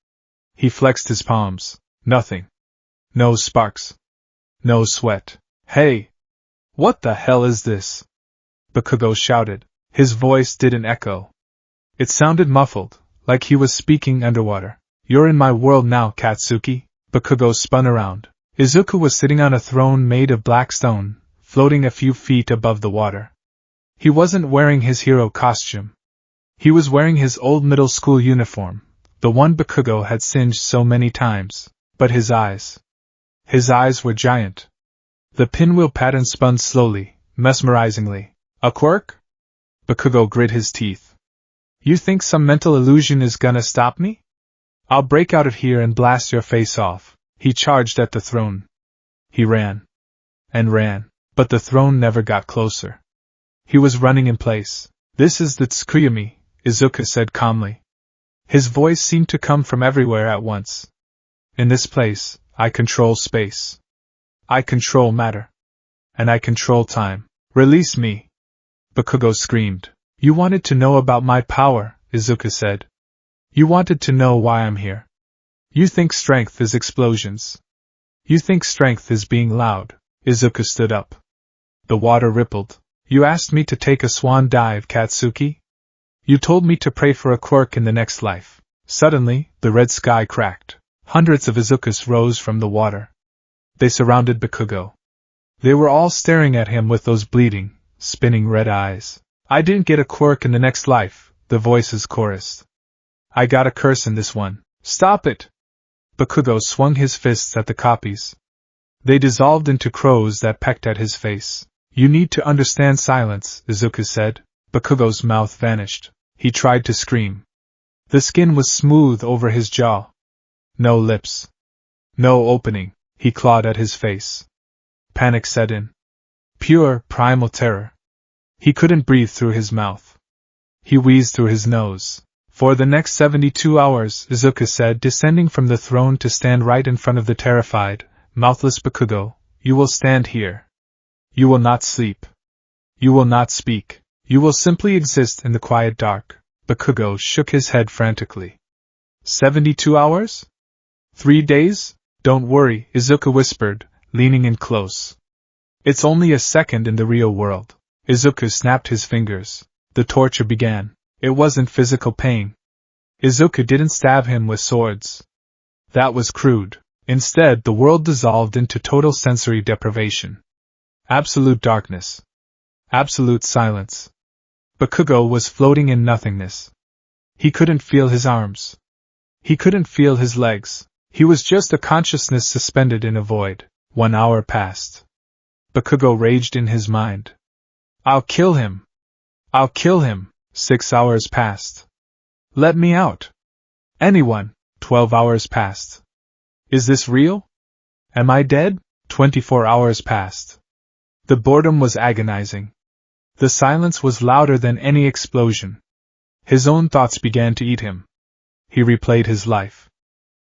He flexed his palms. Nothing. No sparks. No sweat. Hey! What the hell is this? Bakugo shouted. His voice didn't echo. It sounded muffled, like he was speaking underwater. You're in my world now, Katsuki. Bakugo spun around. Izuku was sitting on a throne made of black stone, floating a few feet above the water. He wasn't wearing his hero costume. He was wearing his old middle school uniform, the one Bakugo had singed so many times. But his eyes were giant. The pinwheel pattern spun slowly, mesmerizingly. A quirk? Bakugo grit his teeth. You think some mental illusion is gonna stop me? I'll break out of here and blast your face off. He charged at the throne. He ran. And ran. But the throne never got closer. He was running in place. "This is the Tsukuyumi," Izuku said calmly. His voice seemed to come from everywhere at once. "In this place, I control space. I control matter. And I control time. Release me!" Bakugo screamed. "You wanted to know about my power," Izuku said. "You wanted to know why I'm here. You think strength is explosions. You think strength is being loud." Izuku stood up. The water rippled. "You asked me to take a swan dive, Katsuki? You told me to pray for a quirk in the next life." Suddenly, the red sky cracked. Hundreds of Izukus rose from the water. They surrounded Bakugo. They were all staring at him with those bleeding, spinning red eyes. "I didn't get a quirk in the next life," the voices chorused. "I got a curse in this one. Stop it!" Bakugo swung his fists at the copies. They dissolved into crows that pecked at his face. "You need to understand silence," Izuku said. Bakugo's mouth vanished. He tried to scream. The skin was smooth over his jaw. No lips. No opening. He clawed at his face. Panic set in. Pure, primal terror. He couldn't breathe through his mouth. He wheezed through his nose. "For the next 72 hours, Izuku said, descending from the throne to stand right in front of the terrified, mouthless Bakugo, "you will stand here. You will not sleep. You will not speak. You will simply exist in the quiet dark." Bakugo shook his head frantically. 72 hours? 3 days? "Don't worry," Izuku whispered, leaning in close. "It's only a second in the real world." Izuku snapped his fingers. The torture began. It wasn't physical pain. Izuku didn't stab him with swords. That was crude. Instead, the world dissolved into total sensory deprivation. Absolute darkness. Absolute silence. Bakugo was floating in nothingness. He couldn't feel his arms. He couldn't feel his legs. He was just a consciousness suspended in a void. 1 hour passed. Bakugo raged in his mind. "I'll kill him! I'll kill him!" 6 hours passed. "Let me out! Anyone!" 12 hours passed. "Is this real? Am I dead?" 24 hours passed. The boredom was agonizing. The silence was louder than any explosion. His own thoughts began to eat him. He replayed his life.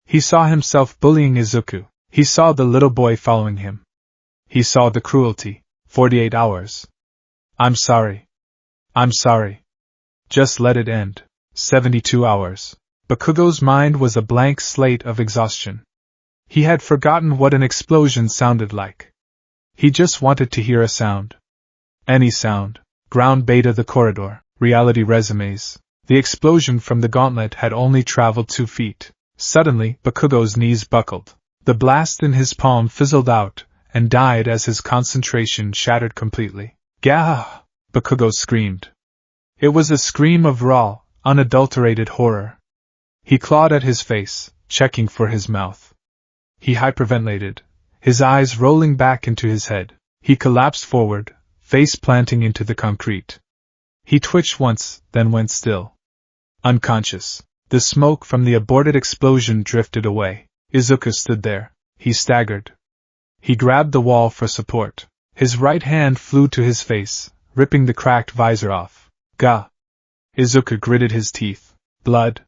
He saw himself bullying Izuku. He saw the little boy following him. He saw the cruelty. 48 hours. "I'm sorry. I'm sorry. Just let it end." 72 hours. Bakugo's mind was a blank slate of exhaustion. He had forgotten what an explosion sounded like. He just wanted to hear a sound. Any sound. Ground beta the corridor. Reality resumes. The explosion from the gauntlet had only traveled 2 feet. Suddenly, Bakugo's knees buckled. The blast in his palm fizzled out, and died as his concentration shattered completely. "Gah!" Bakugo screamed. It was a scream of raw, unadulterated horror. He clawed at his face, checking for his mouth. He hyperventilated, his eyes rolling back into his head. He collapsed forward, face planting into the concrete. He twitched once, then went still. Unconscious. The smoke from the aborted explosion drifted away. Izuku stood there. He staggered. He grabbed the wall for support. His right hand flew to his face, ripping the cracked visor off. "Gah!" Izuku gritted his teeth. Blood.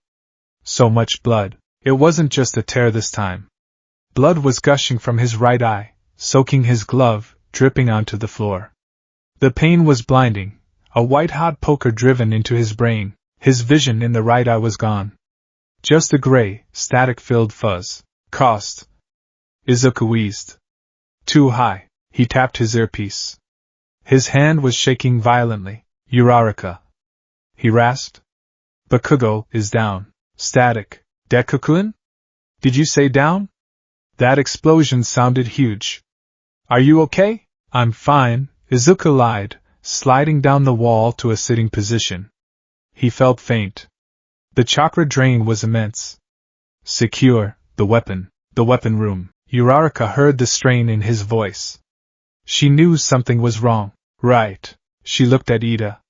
So much blood. It wasn't just a tear this time. Blood was gushing from his right eye, soaking his glove, dripping onto the floor. The pain was blinding, a white-hot poker driven into his brain. His vision in the right eye was gone. Just a gray, static-filled fuzz. "Cost." Izuku wheezed. "Too high." He tapped his earpiece. His hand was shaking violently. "Uraraka," he rasped. "Bakugo is down." "Static. Deku-kun? Did you say down?" That explosion sounded huge. "Are you okay?" "I'm fine," Izuku lied, sliding down the wall to a sitting position. He felt faint. The chakra drain was immense. "Secure the weapon room." Uraraka heard the strain in his voice. She knew something was wrong. "Right." She looked at Ida.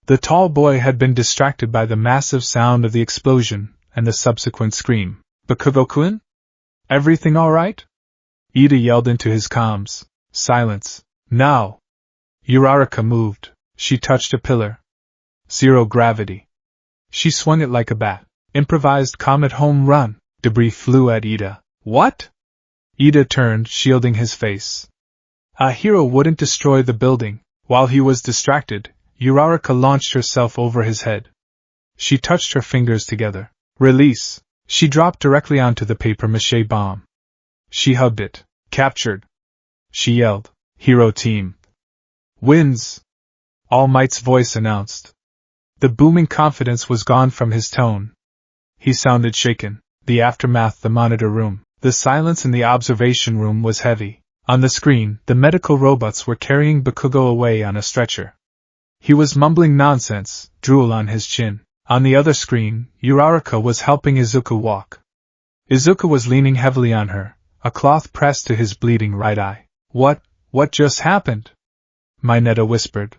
The tall boy had been distracted by the massive sound of the explosion and the subsequent scream. "Bakugo-kun? Everything all right?" Ida yelled into his comms. "Silence. Now! Uraraka moved. She touched a pillar. Zero gravity. She swung it like a bat. Improvised comet home run. Debris flew at Ida. What? Ida turned, shielding his face. A hero wouldn't destroy the building. While he was distracted, Uraraka launched herself over his head. She touched her fingers together. Release! She dropped directly onto the papier-mâché bomb. She hugged it. Captured! She yelled. Hero team wins! All Might's voice announced. The booming confidence was gone from his tone. He sounded shaken. The aftermath, the monitor room. The silence in the observation room was heavy. On the screen, the medical robots were carrying Bakugo away on a stretcher. He was mumbling nonsense, drool on his chin. On the other screen, Uraraka was helping Izuku walk. Izuku was leaning heavily on her, a cloth pressed to his bleeding right eye. What just happened? Mineta whispered.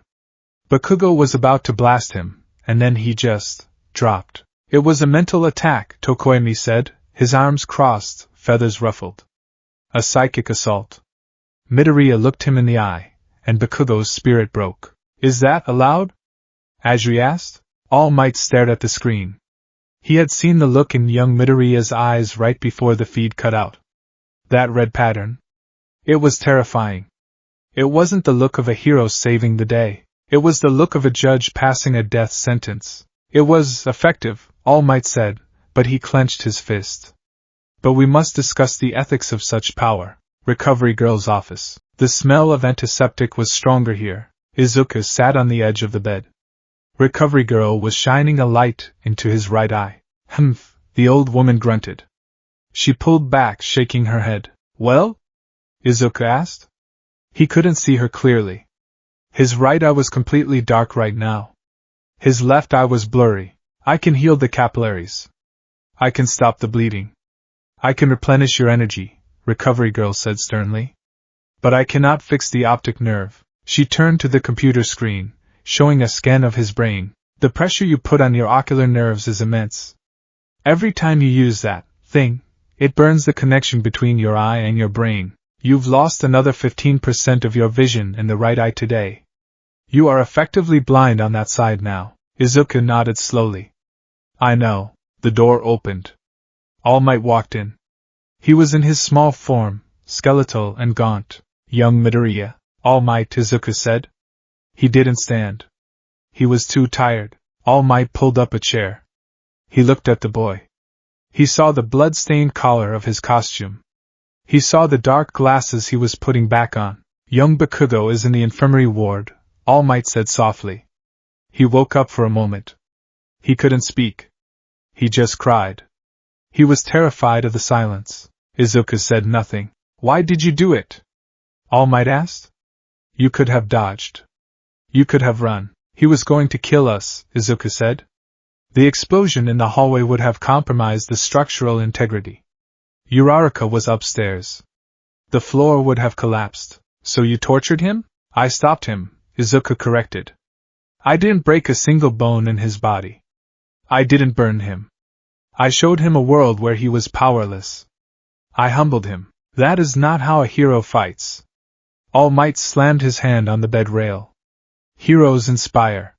Bakugo was about to blast him, and then he just dropped. It was a mental attack, Tokoemi said, his arms crossed, feathers ruffled. A psychic assault. Midoriya looked him in the eye, and Bakugo's spirit broke. Is that allowed? Ajri asked. All Might stared at the screen. He had seen the look in young Midoriya's eyes right before the feed cut out. That red pattern. It was terrifying. It wasn't the look of a hero saving the day. It was the look of a judge passing a death sentence. It was effective, All Might said, but he clenched his fist. But we must discuss the ethics of such power. Recovery Girl's office. The smell of antiseptic was stronger here. Izuku sat on the edge of the bed. Recovery Girl was shining a light into his right eye. Humph, the old woman grunted. She pulled back, shaking her head. Well? Izuku asked. He couldn't see her clearly. His right eye was completely dark right now. His left eye was blurry. I can heal the capillaries. I can stop the bleeding. I can replenish your energy, Recovery Girl said sternly. But I cannot fix the optic nerve. She turned to the computer screen, showing a scan of his brain. The pressure you put on your ocular nerves is immense. Every time you use that thing, it burns the connection between your eye and your brain. You've lost another 15% of your vision in the right eye today. You are effectively blind on that side now. Izuku nodded slowly. I know. The door opened. All Might walked in. He was in his small form, skeletal and gaunt. Young Midoriya. All Might, Izuku said. He didn't stand. He was too tired. All Might pulled up a chair. He looked at the boy. He saw the blood-stained collar of his costume. He saw the dark glasses he was putting back on. Young Bakugo is in the infirmary ward, All Might said softly. He woke up for a moment. He couldn't speak. He just cried. He was terrified of the silence. Izuku said nothing. Why did you do it? All Might asked. You could have dodged. You could have run. He was going to kill us, Izuku said. The explosion in the hallway would have compromised the structural integrity. Uraraka was upstairs. The floor would have collapsed. So you tortured him? I stopped him, Izuku corrected. I didn't break a single bone in his body. I didn't burn him. I showed him a world where he was powerless. I humbled him. That is not how a hero fights. All Might slammed his hand on the bed rail. Heroes inspire.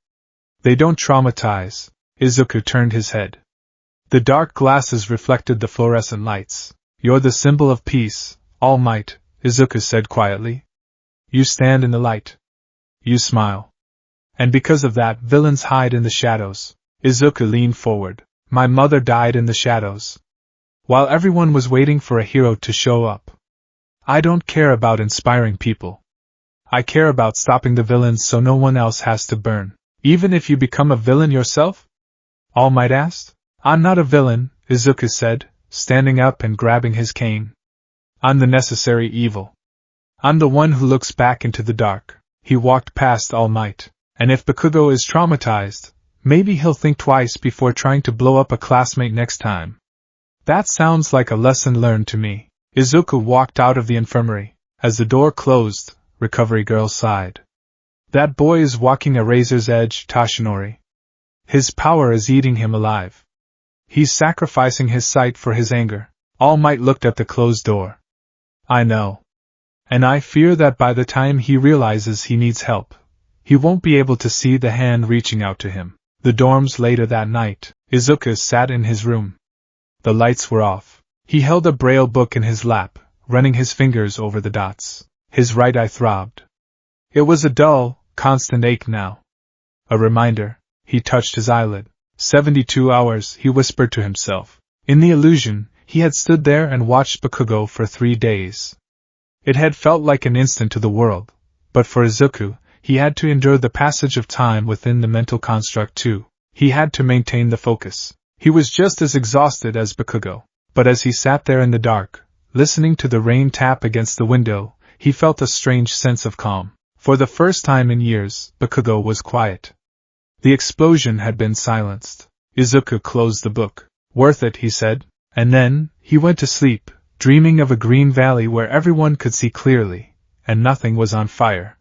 They don't traumatize. Izuku turned his head. The dark glasses reflected the fluorescent lights. You're the symbol of peace, All Might, Izuku said quietly. You stand in the light. You smile. And because of that, villains hide in the shadows. Izuku leaned forward. My mother died in the shadows. While everyone was waiting for a hero to show up. I don't care about inspiring people. I care about stopping the villains so no one else has to burn. Even if you become a villain yourself? All Might asked. I'm not a villain, Izuku said, standing up and grabbing his cane. I'm the necessary evil. I'm the one who looks back into the dark. He walked past All Might. And if Bakugo is traumatized, maybe he'll think twice before trying to blow up a classmate next time. That sounds like a lesson learned to me. Izuku walked out of the infirmary. As the door closed, Recovery Girl sighed. That boy is walking a razor's edge, Toshinori. His power is eating him alive. He's sacrificing his sight for his anger. All Might looked at the closed door. I know. and I fear that by the time he realizes he needs help, he won't be able to see the hand reaching out to him. The dorms later that night, Izuku sat in his room. The lights were off. He held a braille book in his lap, running his fingers over the dots. His right eye throbbed. It was a dull, constant ache now. A reminder. He touched his eyelid. 72 hours, he whispered to himself. In the illusion, he had stood there and watched Bakugo for 3 days. It had felt like an instant to the world, but for Izuku, he had to endure the passage of time within the mental construct too. He had to maintain the focus. He was just as exhausted as Bakugo, but as he sat there in the dark, listening to the rain tap against the window, he felt a strange sense of calm. For the first time in years, Bakugo was quiet. The explosion had been silenced. Izuku closed the book. Worth it, he said, and then, he went to sleep, dreaming of a green valley where everyone could see clearly, and nothing was on fire.